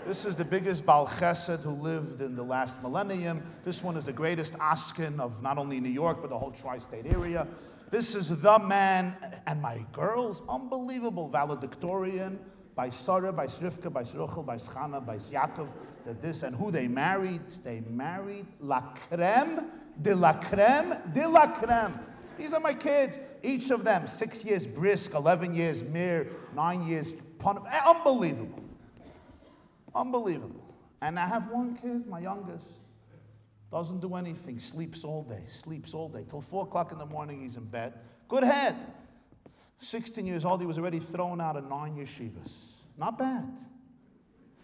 This is the biggest Baal Chesed who lived in the last millennium. This one is the greatest Askin of not only New York, but the whole tri-state area. This is the man, and my girls, unbelievable valedictorian, by Sarah, by Srivka, by Sruchel, by Schana, by Yaakov, that this, and who they married la creme de la creme de la creme. These are my kids, each of them, 6 years brisk, 11 years mir, 9 years pun, unbelievable. Unbelievable. And I have one kid, my youngest, doesn't do anything, sleeps all day. Till 4 o'clock in the morning, he's in bed. Good head. 16 years old, he was already thrown out of 9 yeshivas. Not bad.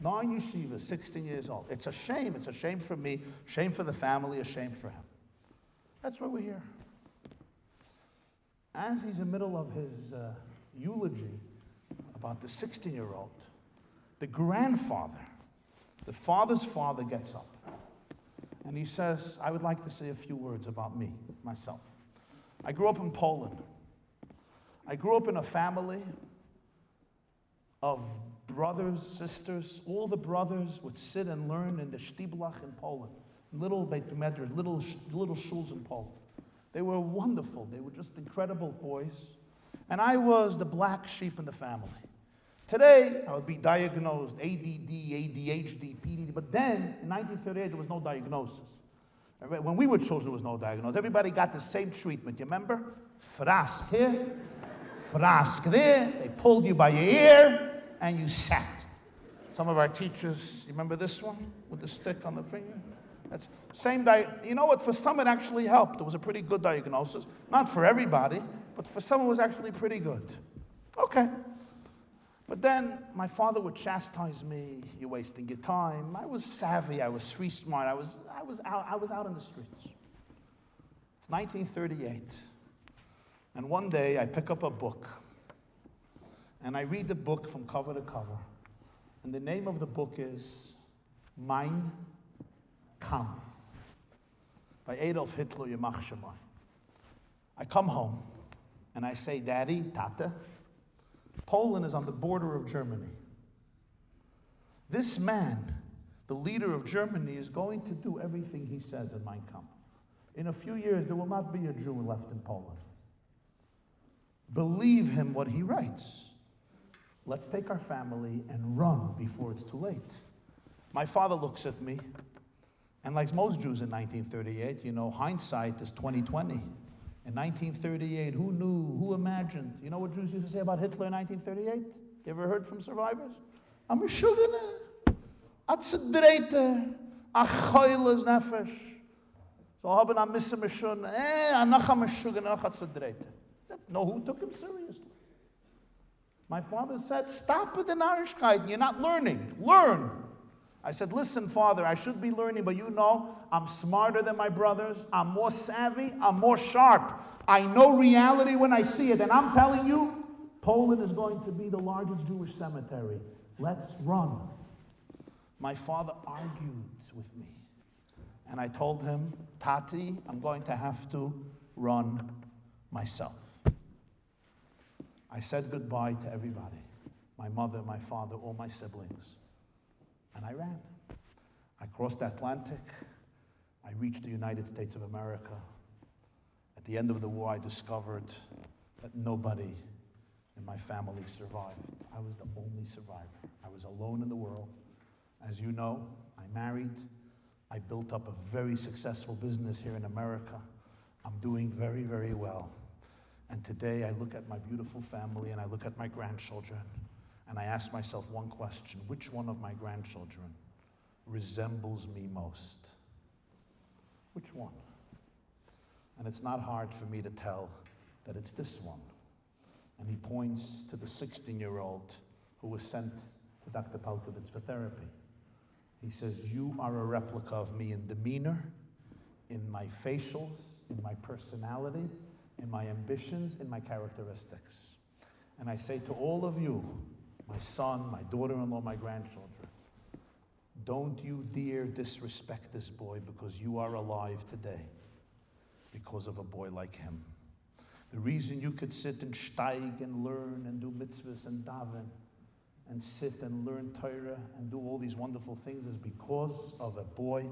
9 yeshivas, 16 years old. It's a shame. It's a shame for me, shame for the family, a shame for him. That's why we're here. As he's in the middle of his eulogy about the 16-year-old, the grandfather, the father's father gets up. And he says, I would like to say a few words about me, myself. I grew up in Poland. I grew up in a family of brothers, sisters. All the brothers would sit and learn in the Shtiblach in Poland. Little Beit Medrash, little shuls in Poland. They were wonderful. They were just incredible boys. And I was the black sheep in the family. Today, I would be diagnosed ADD, ADHD, PDD. But then, in 1938, there was no diagnosis. When we were children, there was no diagnosis. Everybody got the same treatment. You remember? Frask here, frask there. They pulled you by your ear, and you sat. Some of our teachers, you remember this one with the stick on the finger? That's same you know what? For some, it actually helped. It was a pretty good diagnosis. Not for everybody, but for some, it was actually pretty good. Okay. But then my father would chastise me. You're wasting your time. I was savvy. I was street smart. I was out in the streets. It's 1938. And one day I pick up a book. And I read the book from cover to cover. And the name of the book is Mein Kampf by Adolf Hitler, Yamach Shemai. I come home and I say, Daddy, Tata, Poland is on the border of Germany. This man, the leader of Germany, is going to do everything he says in Mein Kampf. In a few years, there will not be a Jew left in Poland. Believe him what he writes. Let's take our family and run before it's too late. My father looks at me, And like most Jews in 1938, you know, hindsight is 2020. In 1938, who knew, who imagined? You know what Jews used to say about Hitler in 1938? You ever heard from survivors? I'm a shugana, a tzedreite, a choyles nefesh. So haben a missem schon, anach a shugana, a tzedreite. No, who took him seriously? My father said, stop with the narishkeit, you're not learning, learn. I said, listen, Father, I should be learning, but you know, I'm smarter than my brothers. I'm more savvy. I'm more sharp. I know reality when I see it. And I'm telling you, Poland is going to be the largest Jewish cemetery. Let's run. My father argued with me. And I told him, Tati, I'm going to have to run myself. I said goodbye to everybody. My mother, my father, all my siblings. And I ran. I crossed the Atlantic. I reached the United States of America. At the end of the war, I discovered that nobody in my family survived. I was the only survivor. I was alone in the world. As you know, I married. I built up a very successful business here in America. I'm doing very, very well. And today I look at my beautiful family and I look at my grandchildren. And I ask myself one question: which one of my grandchildren resembles me most? Which one? And it's not hard for me to tell that it's this one. And he points to the 16-year-old who was sent to Dr. Palkovitz for therapy. He says, you are a replica of me in demeanor, in my facials, in my personality, in my ambitions, in my characteristics. And I say to all of you, my son, my daughter-in-law, my grandchildren, don't you dare disrespect this boy because you are alive today because of a boy like him. The reason you could sit and steig and learn and do mitzvahs and daven and sit and learn Torah and do all these wonderful things is because of a boy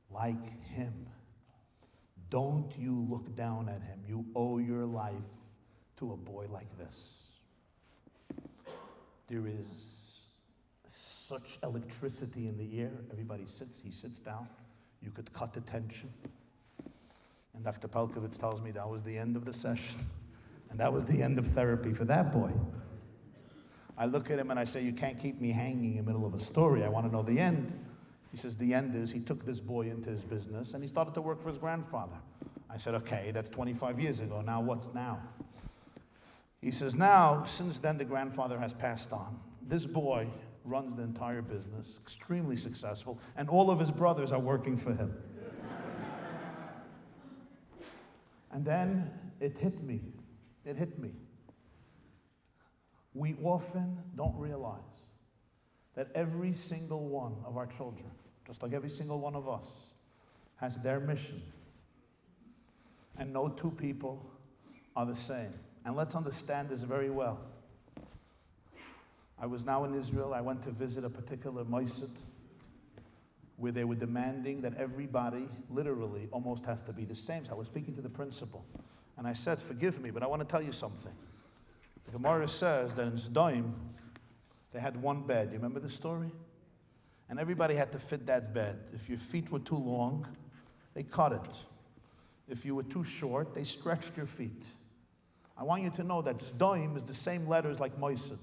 like him. Don't you look down at him. You owe your life to a boy like this. There is such electricity in the air. Everybody sits, he sits down. You could cut the tension. And Dr. Palkovitz tells me that was the end of the session. And that was the end of therapy for that boy. I look at him and I say, you can't keep me hanging in the middle of a story. I want to know the end. He says, the end is he took this boy into his business and he started to work for his grandfather. I said, okay, that's 25 years ago. Now what's now? He says, now, since then the grandfather has passed on. This boy runs the entire business, extremely successful, and all of his brothers are working for him. And then it hit me. It hit me. We often don't realize that every single one of our children, just like every single one of us, has their mission. And no two people are the same. And let's understand this very well. I was now in Israel. I went to visit a particular Mozart where they were demanding that everybody literally almost has to be the same. So I was speaking to the principal. And I said, forgive me, but I want to tell you something. The Gemara says that in Sdoim, they had one bed. You remember the story? And everybody had to fit that bed. If your feet were too long, they cut it. If you were too short, they stretched your feet. I want you to know that Sdoim is the same letters like Mozart.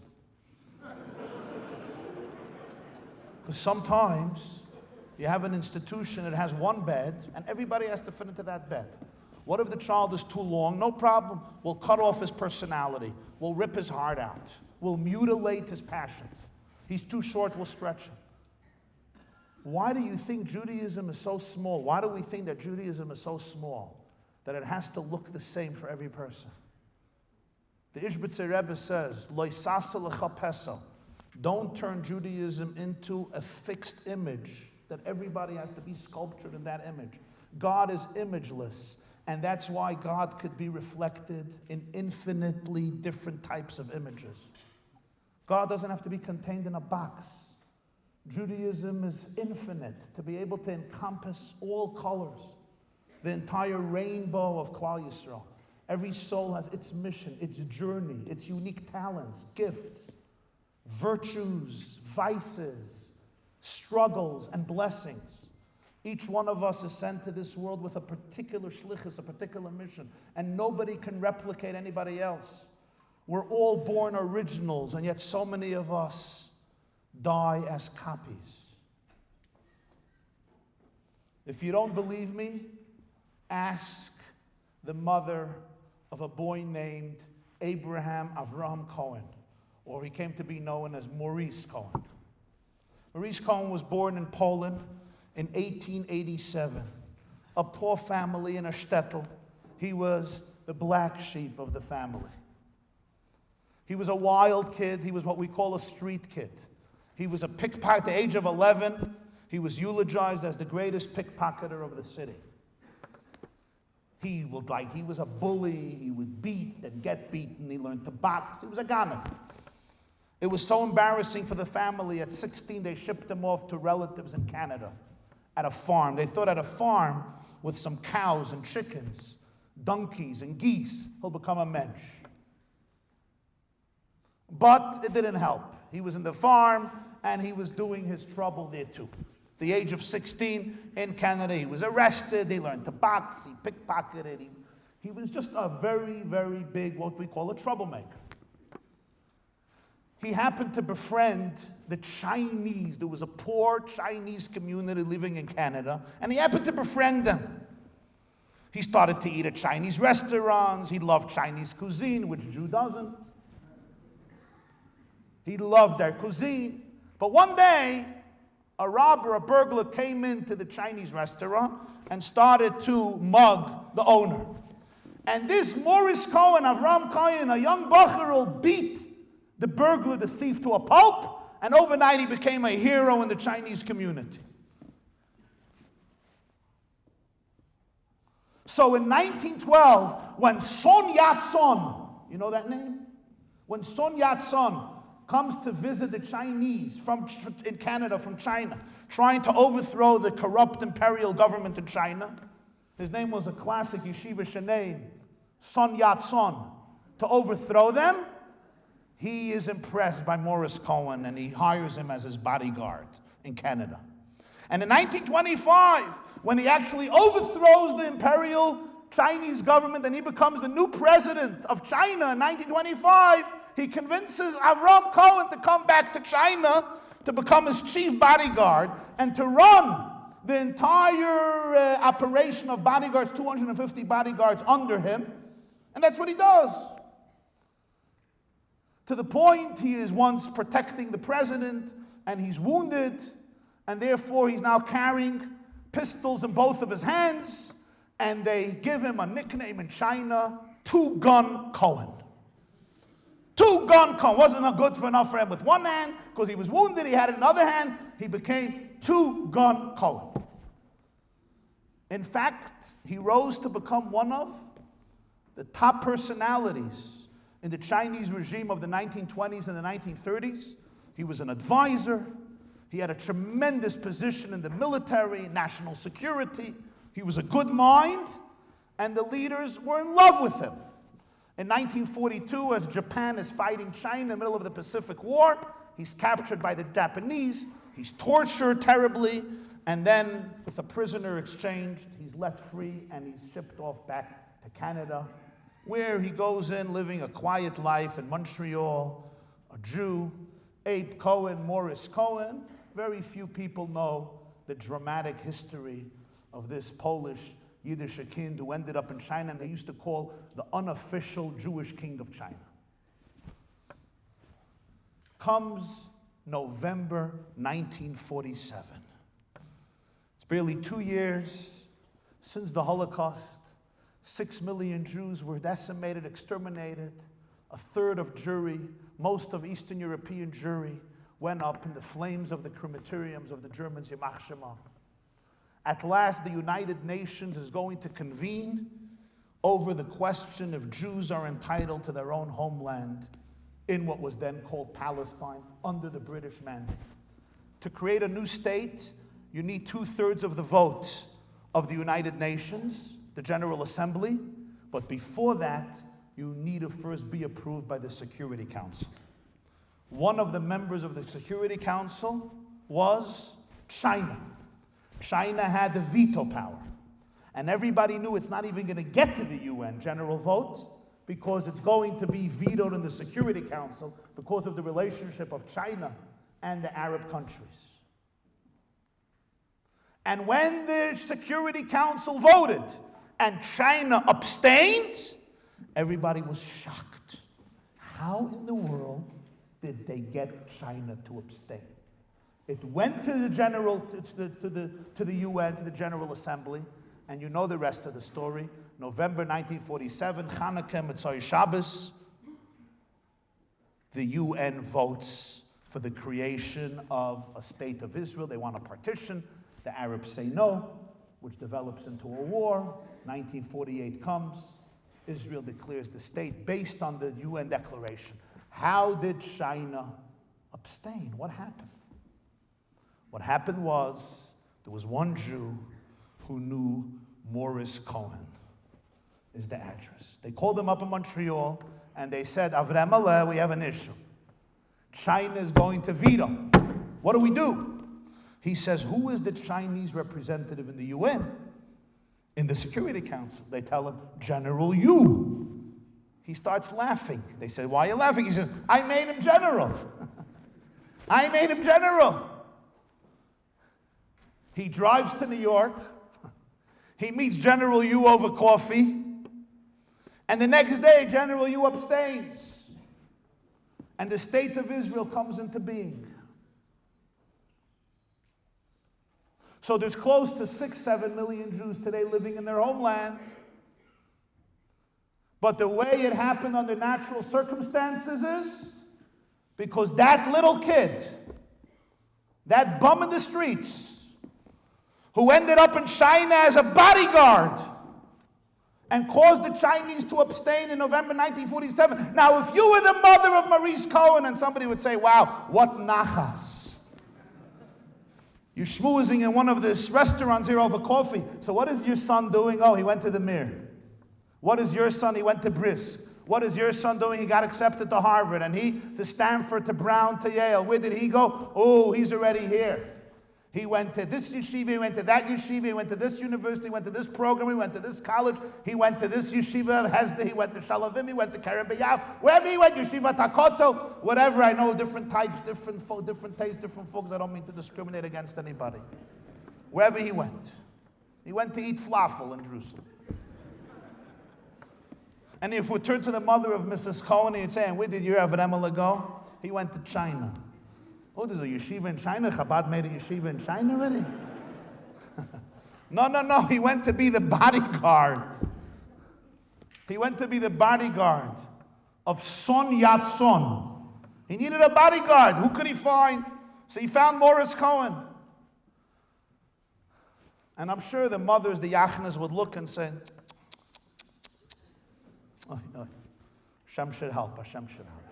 Because sometimes you have an institution that has one bed and everybody has to fit into that bed. What if the child is too long? No problem. We'll cut off his personality. We'll rip his heart out. We'll mutilate his passion. He's too short, we'll stretch him. Why do you think Judaism is so small? Why do we think that Judaism is so small that it has to look the same for every person? The Ishbitzer Rebbe says, Lo sasa lechapeso. Don't turn Judaism into a fixed image that everybody has to be sculptured in that image. God is imageless, and that's why God could be reflected in infinitely different types of images. God doesn't have to be contained in a box. Judaism is infinite, to be able to encompass all colors, the entire rainbow of Klal Yisrael. Every soul has its mission, its journey, its unique talents, gifts, virtues, vices, struggles, and blessings. Each one of us is sent to this world with a particular shlichus, a particular mission, and nobody can replicate anybody else. We're all born originals, and yet so many of us die as copies. If you don't believe me, ask the mother of a boy named Abraham Avraham Cohen, or he came to be known as Maurice Cohen. Maurice Cohen was born in Poland in 1887, a poor family in a shtetl. He was the black sheep of the family. He was a wild kid. He was what we call a street kid. He was a pickpocket. At the age of 11, he was eulogized as the greatest pickpocketer of the city. He was a bully. He would beat and get beaten. He learned to box. He was a ganef. It was so embarrassing for the family. At 16, they shipped him off to relatives in Canada at a farm. They thought at a farm with some cows and chickens, donkeys and geese, he'll become a mensch. But it didn't help. He was in the farm and he was doing his trouble there too. At the age of 16 in Canada, he was arrested. He learned to box. He pickpocketed. He was just a very, very big, what we call a troublemaker. He happened to befriend the Chinese. There was a poor Chinese community living in Canada, and he happened to befriend them. He started to eat at Chinese restaurants. He loved Chinese cuisine, which Jew doesn't. He loved their cuisine. But one day, a robber, a burglar, came into the Chinese restaurant and started to mug the owner. And this Maurice Cohen, Avram Cohen, a young Bachar, beat the burglar, the thief, to a pulp, and overnight he became a hero in the Chinese community. So in 1912, when Sun Yat-sen, you know that name? When Sun Yat-sen comes to visit the Chinese in Canada from China, trying to overthrow the corrupt imperial government in China, his name was a classic yeshivish name, Sun Yat-sen, to overthrow them. He is impressed by Maurice Cohen and he hires him as his bodyguard in Canada. And in 1925, when he actually overthrows the imperial Chinese government and he becomes the new president of China in 1925, he convinces Avram Cohen to come back to China to become his chief bodyguard and to run the entire operation of bodyguards, 250 bodyguards under him. And that's what he does. To the point he is once protecting the president and he's wounded, and therefore he's now carrying pistols in both of his hands, and they give him a nickname in China, Two-Gun Cohen. Two-Gun Cohen. Wasn't good enough for him with one hand, because he was wounded, he had another hand, he became Two-Gun Cohen. In fact, he rose to become one of the top personalities in the Chinese regime of the 1920s and the 1930s. He was an advisor. He had a tremendous position in the military, national security. He was a good mind, and the leaders were in love with him. In 1942, as Japan is fighting China in the middle of the Pacific War, he's captured by the Japanese. He's tortured terribly, and then with a prisoner exchanged, he's let free and he's shipped off back to Canada, where he goes in living a quiet life in Montreal, a Jew, Abe Cohen, Maurice Cohen. Very few people know the dramatic history of this Polish Yiddish king who ended up in China, and they used to call the unofficial Jewish king of China. Comes November 1947. It's barely 2 years since the Holocaust. 6 million Jews were decimated, exterminated. A third of Jewry, most of Eastern European Jewry, went up in the flames of the crematoriums of the Germans, Yamach Shema. At last, the United Nations is going to convene over the question if Jews are entitled to their own homeland in what was then called Palestine under the British mandate. To create a new state, you need 2/3 of the vote of the United Nations, the General Assembly, but before that, you need to first be approved by the Security Council. One of the members of the Security Council was China. China had the veto power. And everybody knew it's not even going to get to the UN general vote because it's going to be vetoed in the Security Council because of the relationship of China and the Arab countries. And when the Security Council voted and China abstained, everybody was shocked. How in the world did they get China to abstain? It went to the UN, to the General Assembly, and you know the rest of the story. November 1947, Hanukkah, Motzei Shabbos, the UN votes for the creation of a state of Israel. They want a partition. The Arabs say no, which develops into a war. 1948 comes. Israel declares the state based on the UN declaration. How did China abstain? What happened? What happened was there was one Jew who knew Morris Cohen is the address. They called him up in Montreal and they said, Avrem Aleh, we have an issue. China is going to veto. What do we do? He says, who is the Chinese representative in the UN? In the Security Council. They tell him, General Yu. He starts laughing. They say, why are you laughing? He says, I made him general. I made him general. He drives to New York. He meets General Yu over coffee. And the next day, General Yu abstains. And the state of Israel comes into being. So there's close to 6-7 million Jews today living in their homeland. But the way it happened under natural circumstances is because that little kid, that bum in the streets, who ended up in China as a bodyguard and caused the Chinese to abstain in November 1947. Now, if you were the mother of Maurice Cohen, and somebody would say, wow, what nachas. You're schmoozing in one of these restaurants here over coffee. So what is your son doing? Oh, he went to the Mir. What is your son? He went to Brisk. What is your son doing? He got accepted to Harvard, and he to Stanford, to Brown, to Yale. Where did he go? Oh, he's already here. He went to this yeshiva, he went to that yeshiva, he went to this university, he went to this program, he went to this college, he went to this yeshiva, Hesda, he went to Shalavim, he went to Karabayaf, wherever he went, yeshiva Takoto, whatever, I know different types, different tastes, different folks, I don't mean to discriminate against anybody. Wherever he went to eat falafel in Jerusalem. And if we turn to the mother of Mrs. Cohen, he'd say, and where did your Avrem Aleh go? He went to China. Oh, there's a yeshiva in China? Chabad made a yeshiva in China already? No. He went to be the bodyguard. He went to be the bodyguard of Son Yat-Son. He needed a bodyguard. Who could he find? So he found Morris Cohen. And I'm sure the mothers, the yachnas, would look and say, oh, Hashem should help, Hashem should help.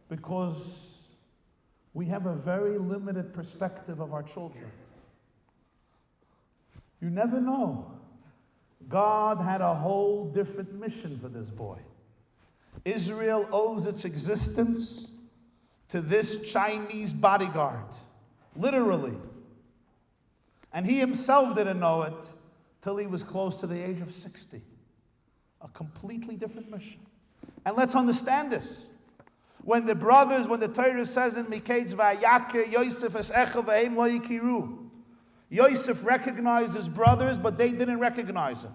Because we have a very limited perspective of our children. You never know. God had a whole different mission for this boy. Israel owes its existence to this Chinese bodyguard, literally. And he himself didn't know it till he was close to the age of 60. A completely different mission. And let's understand this. When the Torah says in Miketz Vayakir, Yosef es Echel v'hem lo yikiru. Yosef recognized his brothers, but they didn't recognize him.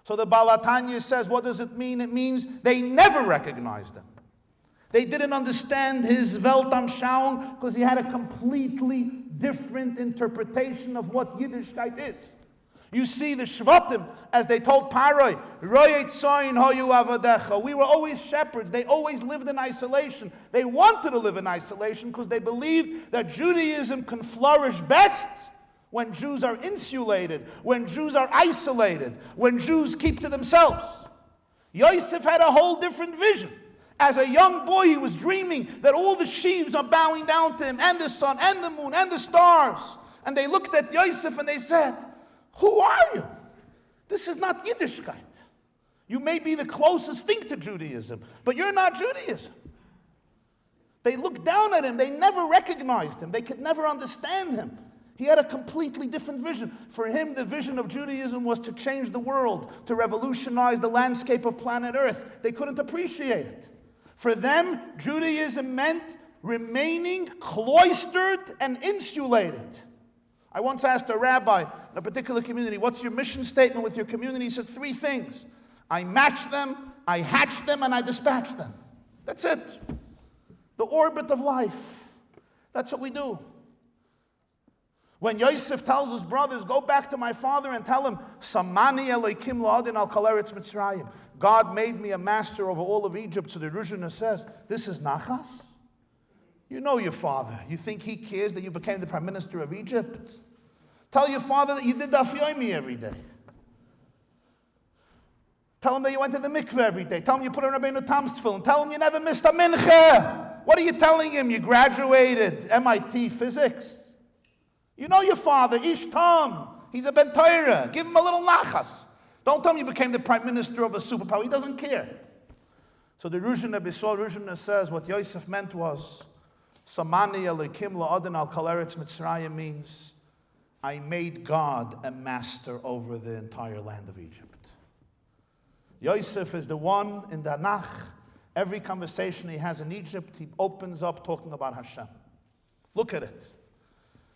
So the Baal HaTanya says, what does it mean? It means they never recognized him. They didn't understand his Weltanschauung because he had a completely different interpretation of what Yiddishkeit is. You see the Shvatim, as they told Paroi, Royet Soin Hoyu Avadecha. We were always shepherds. They always lived in isolation. They wanted to live in isolation because they believed that Judaism can flourish best when Jews are insulated, when Jews are isolated, when Jews keep to themselves. Yosef had a whole different vision. As a young boy, he was dreaming that all the sheaves are bowing down to him, and the sun, and the moon, and the stars. And they looked at Yosef and they said, who are you? This is not Yiddishkeit. You may be the closest thing to Judaism, but you're not Judaism. They looked down at him. They never recognized him. They could never understand him. He had a completely different vision. For him, the vision of Judaism was to change the world, to revolutionize the landscape of planet Earth. They couldn't appreciate it. For them, Judaism meant remaining cloistered and insulated. I once asked a rabbi in a particular community, what's your mission statement with your community? He said 3 things. I match them, I hatch them, and I dispatch them. That's it. The orbit of life. That's what we do. When Yosef tells his brothers, go back to my father and tell him, Samani Elokim la'adin al kol eretz Mitzrayim. God made me a master over all of Egypt. So the Rishonah says, this is nachas? You know your father. You think he cares that you became the prime minister of Egypt? Tell your father that you did daf yomi every day. Tell him that you went to the mikveh every day. Tell him you put on Rabbeinu Tam's tefillin. Tell him you never missed a mincha. What are you telling him? You graduated MIT physics. You know your father, Ish Tam. He's a Ben Torah. Give him a little nachas. Don't tell him you became the prime minister of a superpower. He doesn't care. So the Rishonah says what Yosef meant was, Samani Elokim la'adin al kol eretz Mitzrayim means, I made God a master over the entire land of Egypt. Yosef is the one in the Tanakh. Every conversation he has in Egypt, he opens up talking about Hashem. Look at it.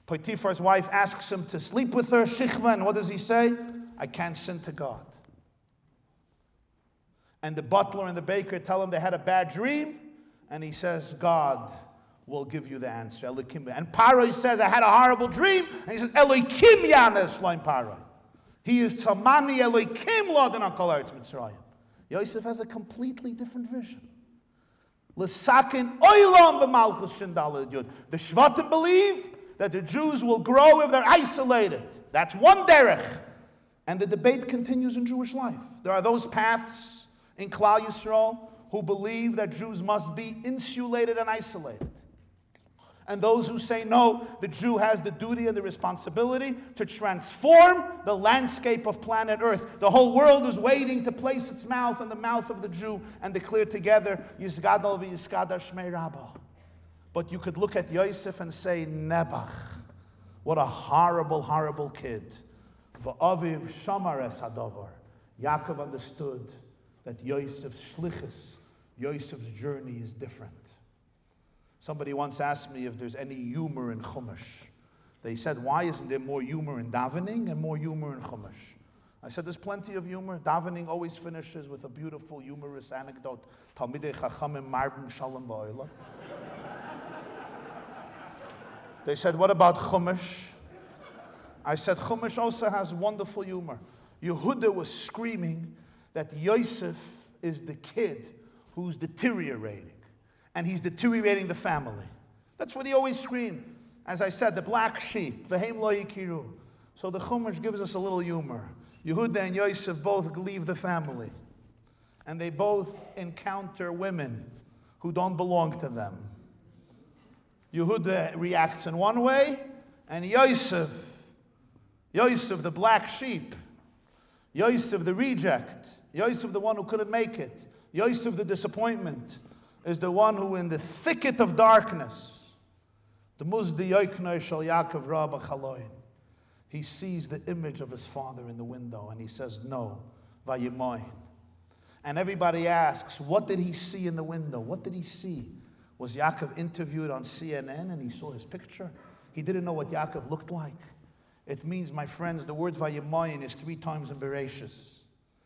Potiphar's wife asks him to sleep with her, Shichva, and what does he say? I can't sin to God. And the butler and the baker tell him they had a bad dream, and he says, God will give you the answer. And Paro says, I had a horrible dream, and he says, Elokim yanes loim Paro. He is Tzamani Elokim la'adin al kol eretz Mitzrayim. Yosef has a completely different vision. L'sakin oilam b'malchus shindal yud. The Shvatim believe that the Jews will grow if they're isolated. That's one derech. And the debate continues in Jewish life. There are those paths in Klal Yisrael who believe that Jews must be insulated and isolated. And those who say, no, the Jew has the duty and the responsibility to transform the landscape of planet Earth. The whole world is waiting to place its mouth in the mouth of the Jew and declare together, Yizgadol v'Yizkadar Shmei Rabba. But you could look at Yosef and say, Nebach, what a horrible, horrible kid. V'aviv shamar es hadavar. Yaakov understood that Yosef's shlichus, Yosef's journey is different. Somebody once asked me if there's any humor in Chumash. They said, why isn't there more humor in davening and more humor in Chumash? I said, there's plenty of humor. Davening always finishes with a beautiful, humorous anecdote. Talmidei chachamim marbim shalom ba'olam. They said, what about Chumash? I said, Chumash also has wonderful humor. Yehuda was screaming that Yosef is the kid who's deteriorating. And he's deteriorating the family. That's what he always screamed. As I said, the black sheep, v'heim lo yikiru. So the Chumash gives us a little humor. Yehuda and Yosef both leave the family. And they both encounter women who don't belong to them. Yehuda reacts in one way, and Yosef, the black sheep, Yosef, the reject, Yosef, the one who couldn't make it, Yosef, the disappointment, is the one who in the thicket of darkness, the Muzdi Yoiknoi Shal Yaakov Rabba Chaloin, he sees the image of his father in the window, and he says, no, Vayemoin. And everybody asks, what did he see in the window? What did he see? Was Yaakov interviewed on CNN and he saw his picture? He didn't know what Yaakov looked like. It means, my friends, the word Vayemoin is 3 times in Bereshis.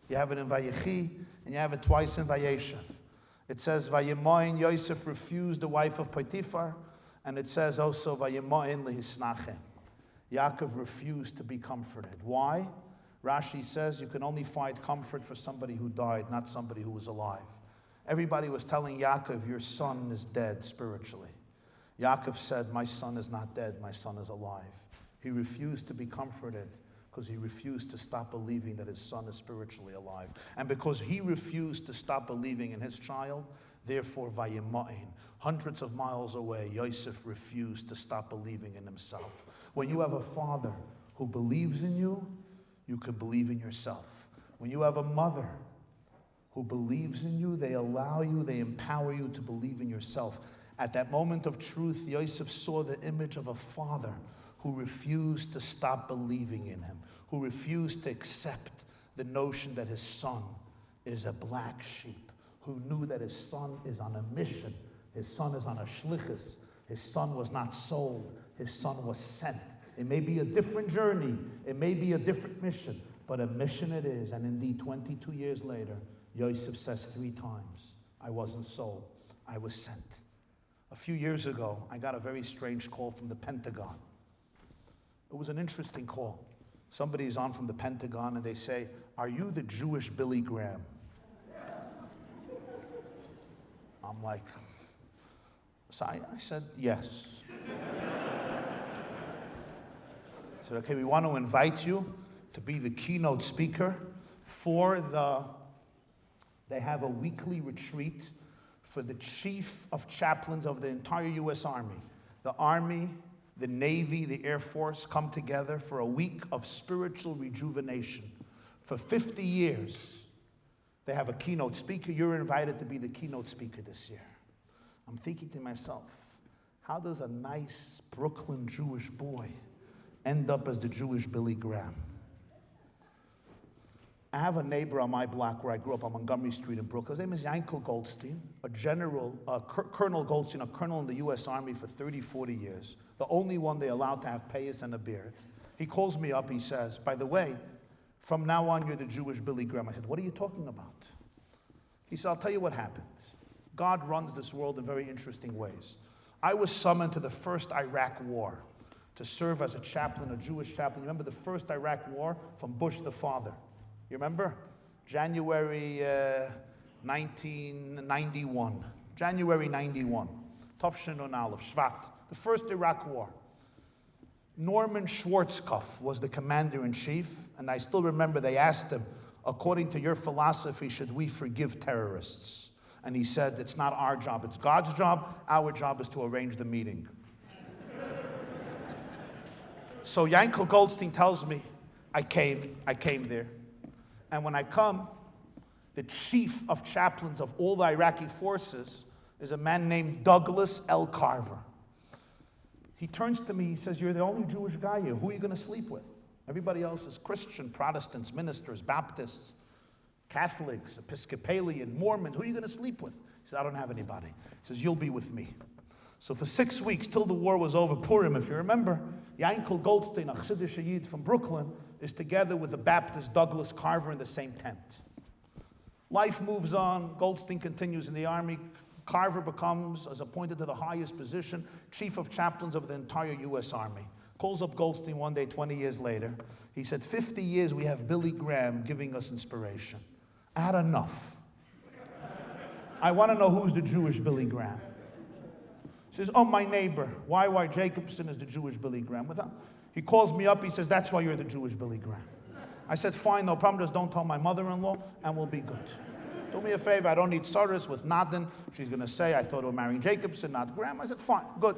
You have it in Vayechi, and you have it twice in Vayeshev. It says, Vayemoin, Yosef refused the wife of Potiphar, and it says also, Vayemoin lehisnachem. Yaakov refused to be comforted. Why? Rashi says you can only find comfort for somebody who died, not somebody who was alive. Everybody was telling Yaakov, your son is dead spiritually. Yaakov said, my son is not dead, my son is alive. He refused to be comforted because he refused to stop believing that his son is spiritually alive. And because he refused to stop believing in his child, therefore, Vayemoin, hundreds of miles away, Yosef refused to stop believing in himself. When you have a father who believes in you, you can believe in yourself. When you have a mother who believes in you, they allow you, they empower you to believe in yourself. At that moment of truth, Yosef saw the image of a father who refused to stop believing in him, who refused to accept the notion that his son is a black sheep, who knew that his son is on a mission, his son is on a shlichus, his son was not sold, his son was sent. It may be a different journey, it may be a different mission, but a mission it is. And indeed, 22 years later, Yosef says 3 times, I wasn't sold, I was sent. A few years ago, I got a very strange call from the Pentagon. It was an interesting call. Somebody is on from the Pentagon and they say, are you the Jewish Billy Graham? I'm like, so I said, yes. I said, okay, we want to invite you to be the keynote speaker for they have a weekly retreat for the chief of chaplains of the entire U.S. Army. The Army, the Navy, the Air Force come together for a week of spiritual rejuvenation. For 50 years, they have a keynote speaker. You're invited to be the keynote speaker this year. I'm thinking to myself, how does a nice Brooklyn Jewish boy end up as the Jewish Billy Graham? I have a neighbor on my block where I grew up on Montgomery Street in Brooklyn. His name is Yankel Goldstein, a general, Colonel Goldstein, a colonel in the U.S. Army for 30, 40 years. The only one they allowed to have payas and a beard. He calls me up, he says, by the way, from now on you're the Jewish Billy Graham. I said, what are you talking about? He said, I'll tell you what happened. God runs this world in very interesting ways. I was summoned to the first Iraq War to serve as a chaplain, a Jewish chaplain. You remember the first Iraq War from Bush the father? You remember? January 1991. January 91. Tafshin und Aleph, Shvat. The first Iraq War. Norman Schwarzkopf was the commander-in-chief, and I still remember they asked him, according to your philosophy, should we forgive terrorists? And he said, it's not our job, it's God's job. Our job is to arrange the meeting. So Yankel Goldstein tells me, I came there. And when I come, the chief of chaplains of all the Iraqi forces is a man named Douglas L. Carver. He turns to me, he says, you're the only Jewish guy here. Who are you going to sleep with? Everybody else is Christian, Protestants, ministers, Baptists, Catholics, Episcopalian, Mormons. Who are you going to sleep with? He says, I don't have anybody. He says, you'll be with me. So for 6 weeks, till the war was over, Purim, if you remember, Yankel Goldstein, a Chassidish Yid from Brooklyn, is together with the Baptist Douglas Carver in the same tent. Life moves on. Goldstein continues in the army. Carver becomes, as appointed to the highest position, chief of chaplains of the entire U.S. Army. Calls up Goldstein one day, 20 years later. He said, 50 years we have Billy Graham giving us inspiration. I had enough. I want to know who's the Jewish Billy Graham. He says, oh, my neighbor, Y.Y. Jacobson is the Jewish Billy Graham. He calls me up, he says, that's why you're the Jewish Billy Graham. I said, fine, no problem, just don't tell my mother-in-law, and we'll be good. Do me a favor, I don't need Saras with Nadin. She's going to say, I thought we were marrying Jacobson, not Graham. I said, fine, good.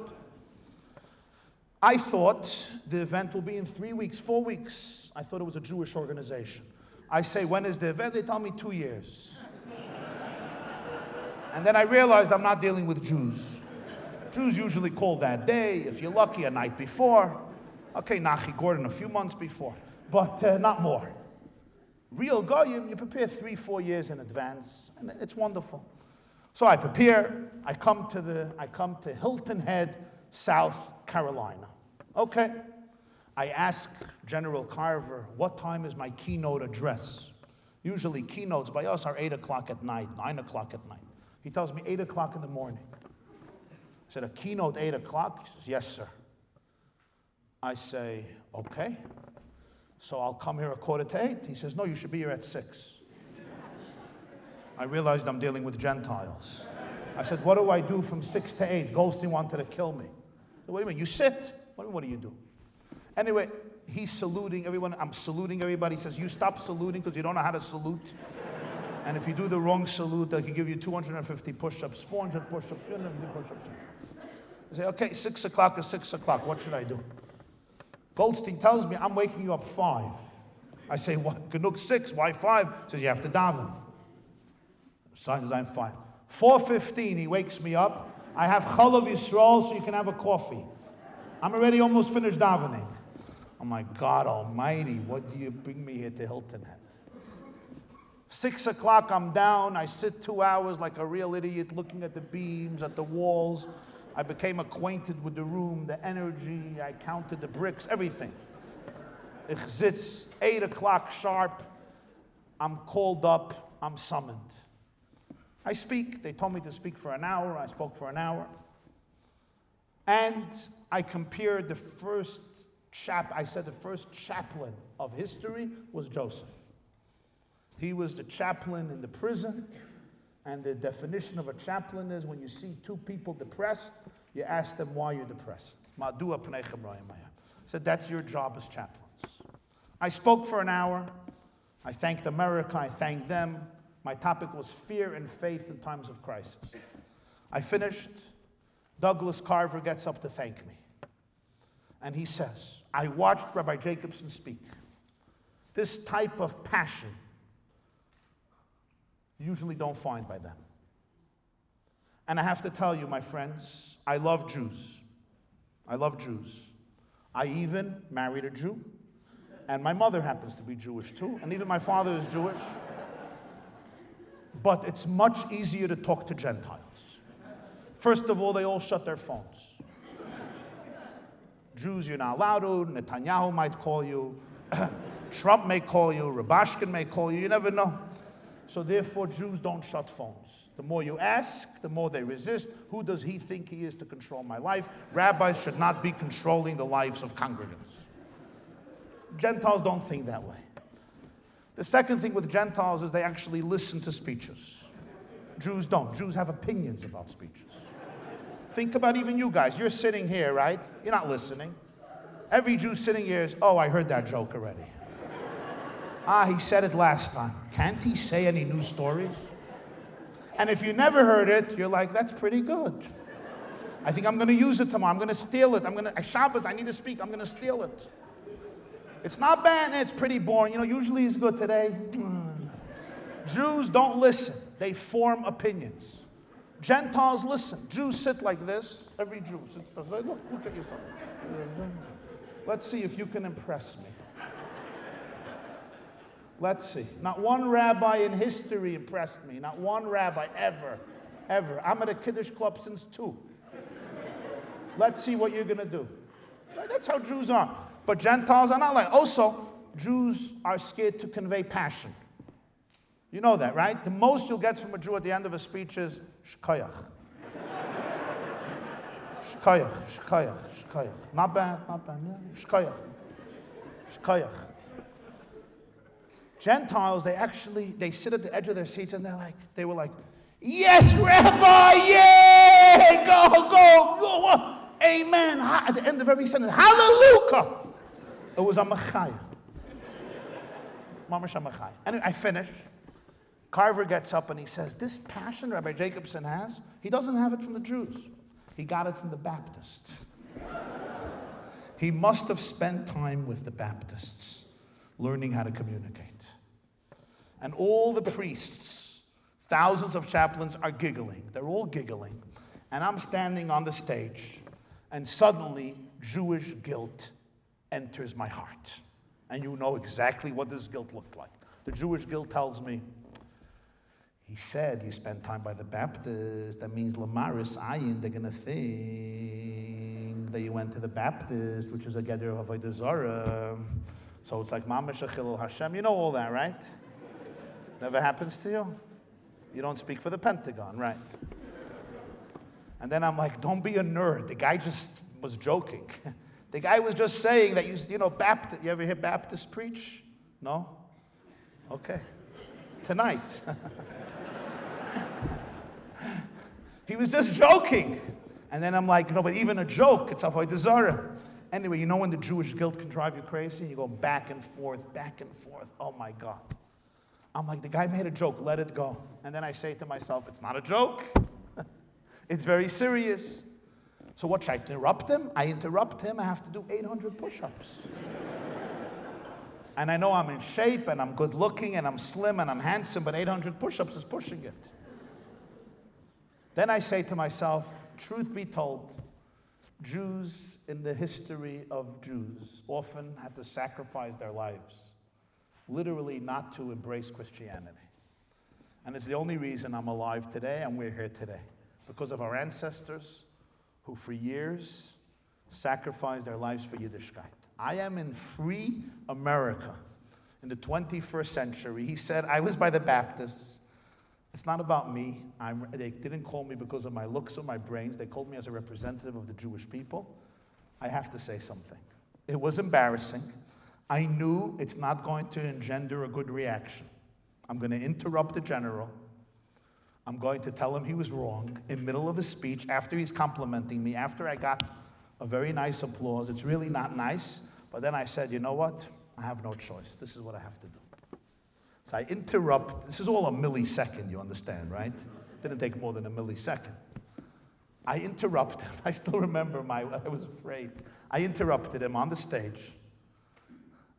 I thought the event will be in 3 weeks, 4 weeks. I thought it was a Jewish organization. I say, when is the event? They tell me 2 years. And then I realized I'm not dealing with Jews. Jews usually call that day, if you're lucky, a night before. Okay, Nachi Gordon a few months before, but not more. Real Goyim, you prepare 3, 4 years in advance, and it's wonderful. So I prepare, I come to Hilton Head, South Carolina. Okay, I ask General Carver, what time is my keynote address? Usually keynotes by us are 8 o'clock at night, 9 o'clock at night. He tells me 8 o'clock in the morning. I said, a keynote 8 o'clock? He says, yes, sir. I say, okay. So I'll come here 7:45. He says, no, you should be here at 6. I realized I'm dealing with Gentiles. I said, what do I do from 6 to 8? Goldstein wanted to kill me. I said, what do you mean? You sit. What do you do? Anyway, he's saluting everyone. I'm saluting everybody. He says, you stop saluting because you don't know how to salute. And if you do the wrong salute, they can give you 250 push-ups, 400 push-ups, 350 push-ups. I say, okay, 6 o'clock is 6 o'clock. What should I do? Goldstein tells me, I'm waking you up 5. I say, what? Ganuk 6, why 5? He says, you have to daven. Signs I'm 5. 4:15, he wakes me up. I have Chalav Yisrael so you can have a coffee. I'm already almost finished davening. Oh my God Almighty, what do you bring me here to Hilton Head? 6 o'clock, I'm down. I sit 2 hours like a real idiot looking at the beams, at the walls. I became acquainted with the room, the energy. I counted the bricks, everything. Ich sitz, 8 o'clock sharp. I'm called up. I'm summoned. I speak. They told me to speak for an hour. I spoke for an hour. And I compared the first I said the first chaplain of history was Joseph. He was the chaplain in the prison. And the definition of a chaplain is when you see two people depressed, you ask them why you're depressed. Ma'adua pneichem ra'im haya. Said that's your job as chaplains. I spoke for an hour. I thanked America. I thanked them. My topic was fear and faith in times of crisis. I finished. Douglas Carver gets up to thank me. And he says, I watched Rabbi Jacobson speak. This type of passion you usually don't find by them. And I have to tell you, my friends, I love Jews. I love Jews. I even married a Jew. And my mother happens to be Jewish too. And even my father is Jewish. But it's much easier to talk to Gentiles. First of all, they all shut their phones. Jews, you're not allowed to. Netanyahu might call you. Trump may call you. Rabashkin may call you. You never know. So therefore, Jews don't shut phones. The more you ask, the more they resist. Who does he think he is to control my life? Rabbis should not be controlling the lives of congregants. Gentiles don't think that way. The second thing with Gentiles is they actually listen to speeches. Jews don't. Jews have opinions about speeches. Think about even you guys. You're sitting here, right? You're not listening. Every Jew sitting here is, oh, I heard that joke already. He said it last time. Can't he say any new stories? And if you never heard it, you're like, that's pretty good. I think I'm going to use it tomorrow. I'm going to steal it. Shabbos, I need to speak. I'm going to steal it. It's not bad. It's pretty boring. You know, usually it's good today. Jews don't listen. They form opinions. Gentiles listen. Jews sit like this. Every Jew sits like, look at yourself. Let's see if you can impress me. Let's see. Not one rabbi in history impressed me. Not one rabbi ever. I'm at a Kiddush club since 2. Let's see what you're going to do. That's how Jews are. But Gentiles are not like. Also, Jews are scared to convey passion. You know that, right? The most you'll get from a Jew at the end of a speech is shkoyach. Shkoyach. Not bad. Yeah. Shkoyach. Gentiles, they sit at the edge of their seats and they were like, yes, Rabbi, yay, go, amen. At the end of every sentence, hallelujah. It was a machaya. Mamash machaya. And I finished. Carver gets up and he says, this passion Rabbi Jacobson has, he doesn't have it from the Jews. He got it from the Baptists. He must have spent time with the Baptists, learning how to communicate. And all the priests, thousands of chaplains are giggling. They're all giggling. And I'm standing on the stage, and suddenly Jewish guilt enters my heart. And you know exactly what this guilt looked like. The Jewish guilt tells me, he said you spent time by the Baptist. That means Lamaris Ayin, they're going to think that you went to the Baptist, which is a Geder of Avodah Zarah. So it's like Mamash Achilul Hashem. You know all that, right? Never happens to you? You don't speak for the Pentagon, right? And then I'm like, don't be a nerd. The guy just was joking. The guy was just saying that, you know, Baptist. You ever hear Baptists preach? No? Okay. Tonight. He was just joking. And then I'm like, no, but even a joke, it's Avodah Zarah. Anyway, you know when the Jewish guilt can drive you crazy? You go back and forth. Oh my God. I'm like, the guy made a joke, let it go. And then I say to myself, it's not a joke. It's very serious. So what, should I interrupt him? I interrupt him, I have to do 800 push-ups. And I know I'm in shape, and I'm good looking, and I'm slim, and I'm handsome, but 800 push-ups is pushing it. Then I say to myself, truth be told, Jews in the history of Jews often had to sacrifice their lives, literally not to embrace Christianity. And it's the only reason I'm alive today and we're here today, because of our ancestors who for years sacrificed their lives for Yiddishkeit. I am in free America in the 21st century. He said, I was by the Baptists. It's not about me. They didn't call me because of my looks or my brains. They called me as a representative of the Jewish people. I have to say something. It was embarrassing. I knew it's not going to engender a good reaction. I'm going to interrupt the general. I'm going to tell him he was wrong in the middle of a speech after he's complimenting me, after I got a very nice applause. It's really not nice. But then I said, you know what? I have no choice. This is what I have to do. So I interrupt. This is all a millisecond, you understand, right? Didn't take more than a millisecond. I interrupt him. I still remember I was afraid. I interrupted him on the stage.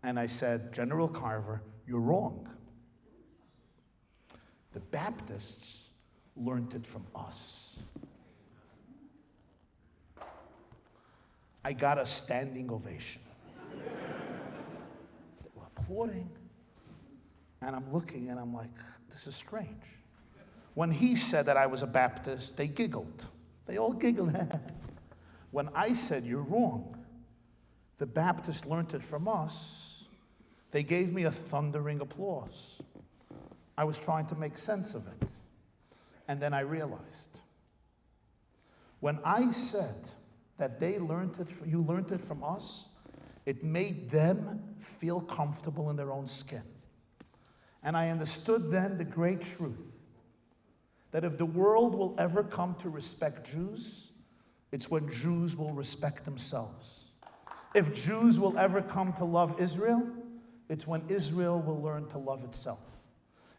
And I said, General Carver, you're wrong. The Baptists learned it from us. I got a standing ovation. They were applauding. And I'm looking and I'm like, this is strange. When he said that I was a Baptist, they giggled. They all giggled. When I said, you're wrong, the Baptists learned it from us, they gave me a thundering applause. I was trying to make sense of it. And then I realized, when I said that you learned it from us, it made them feel comfortable in their own skin. And I understood then the great truth, that if the world will ever come to respect Jews, it's when Jews will respect themselves. If Jews will ever come to love Israel, it's when Israel will learn to love itself.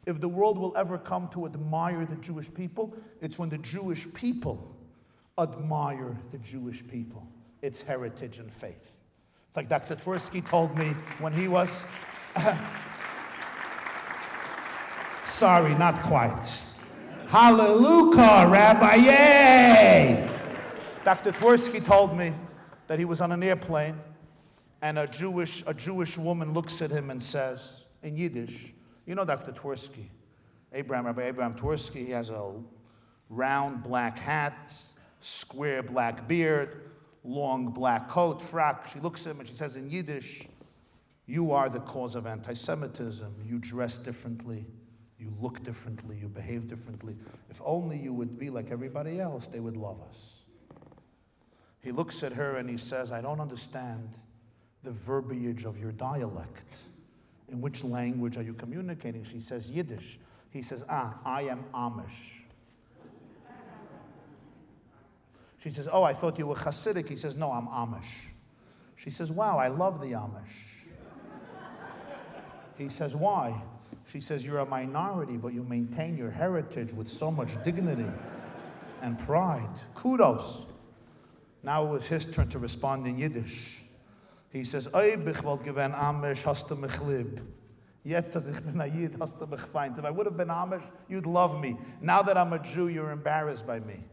If the world will ever come to admire the Jewish people, it's when the Jewish people admire the Jewish people, its heritage and faith. It's like Dr. Twersky told me when he was... Sorry, not quite. Hallelujah, Rabbi, yay! Dr. Twersky told me that he was on an airplane and a Jewish woman looks at him and says, in Yiddish, you know Dr. Twersky, Rabbi Abraham Twersky, he has a round black hat, square black beard, long black coat, frock. She looks at him and she says in Yiddish, you are the cause of anti-Semitism. You dress differently. You look differently, you behave differently. If only you would be like everybody else, they would love us. He looks at her and he says, I don't understand the verbiage of your dialect. In which language are you communicating? She says, Yiddish. He says, I am Amish. She says, oh, I thought you were Hasidic. He says, no, I'm Amish. She says, wow, I love the Amish. He says, why? She says, you're a minority, but you maintain your heritage with so much dignity and pride. Kudos. Now it was his turn to respond in Yiddish. He says, Oy, ich wollt gewen Amish, hast du mich lieb. Jetzt, dass ich bin a Yid, hast du mich feind. If I would have been Amish, you'd love me. Now that I'm a Jew, you're embarrassed by me.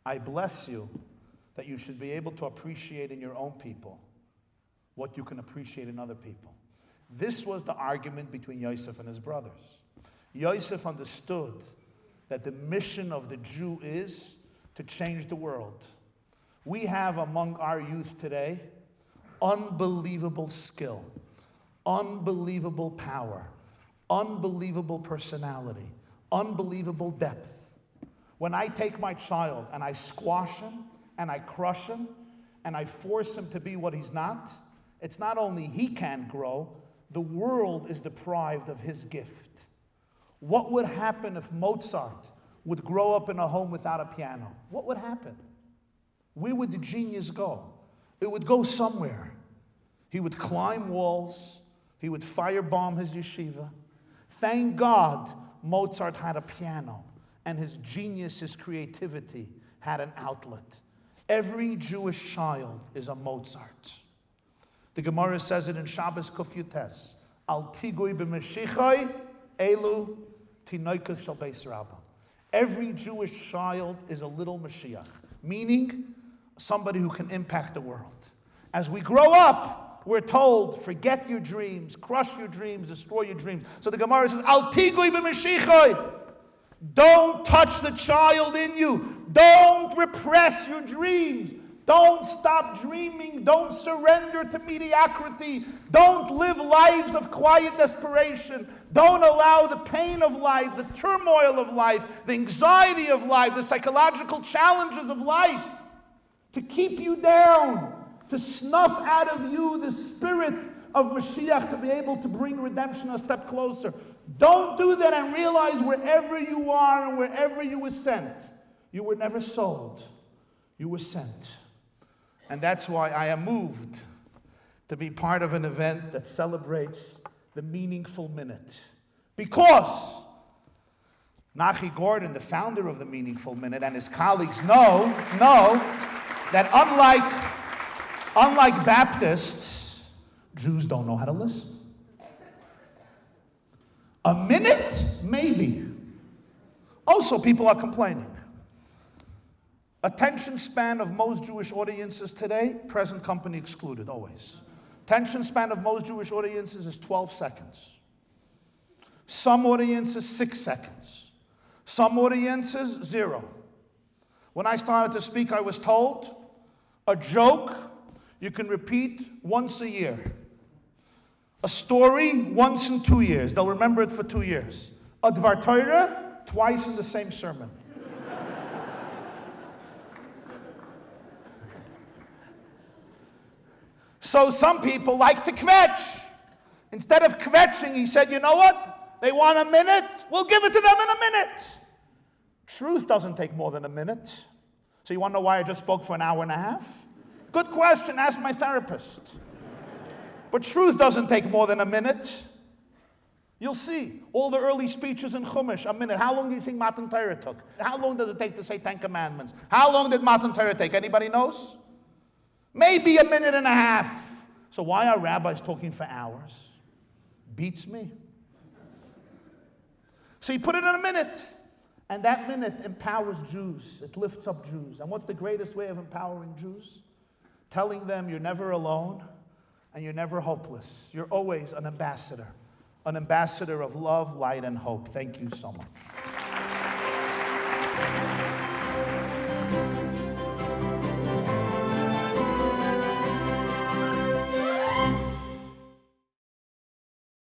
I bless you that you should be able to appreciate in your own people what you can appreciate in other people. This was the argument between Yosef and his brothers. Yosef understood that the mission of the Jew is to change the world. We have among our youth today unbelievable skill, unbelievable power, unbelievable personality, unbelievable depth. When I take my child and I squash him and I crush him and I force him to be what he's not, it's not only he can't grow, the world is deprived of his gift. What would happen if Mozart would grow up in a home without a piano? What would happen? Where would the genius go? It would go somewhere. He would climb walls. He would firebomb his yeshiva. Thank God Mozart had a piano, and his genius, his creativity, had an outlet. Every Jewish child is a Mozart. The Gemara says it in Shabbos Kuf Yutes. Al tigui b'meshichai elu tinoikas shel beis Rabba. Every Jewish child is a little Mashiach. meaning somebody who can impact the world. As we grow up, we're told, forget your dreams, crush your dreams, destroy your dreams. So the Gemara says, Al tigoi b'mashichoi. Don't touch the child in you. Don't repress your dreams. Don't stop dreaming. Don't surrender to mediocrity. Don't live lives of quiet desperation. Don't allow the pain of life, the turmoil of life, the anxiety of life, the psychological challenges of life to keep you down, to snuff out of you the spirit of Mashiach, to be able to bring redemption a step closer. Don't do that, and realize wherever you are and wherever you were sent, you were never sold. You were sent. And that's why I am moved to be part of an event that celebrates the meaningful minute. Because Nachi Gordon, the founder of the Meaningful Minute, and his colleagues know that unlike Baptists, Jews don't know how to listen. A minute? Maybe. Also, people are complaining. Attention span of most Jewish audiences today, present company excluded, always. Attention span of most Jewish audiences is 12 seconds. Some audiences, 6 seconds. Some audiences, 0. When I started to speak, I was told, a joke you can repeat once a year. A story once in 2 years. They'll remember it for 2 years. A Dvar Torah, twice in the same sermon. So some people like to kvetch. Instead of kvetching, he said, you know what? They want a minute? We'll give it to them in a minute. Truth doesn't take more than a minute. So you want to know why I just spoke for an hour and a half? Good question, ask my therapist. But truth doesn't take more than a minute. You'll see, all the early speeches in Chumash, a minute. How long do you think Matan Torah took? How long does it take to say 10 commandments? How long did Matan Torah take? Anybody knows? Maybe a minute and a half. So why are rabbis talking for hours? Beats me. So he put it in a minute. And that minute empowers Jews. It lifts up Jews. And what's the greatest way of empowering Jews? Telling them you're never alone and you're never hopeless. You're always an ambassador of love, light, and hope. Thank you so much.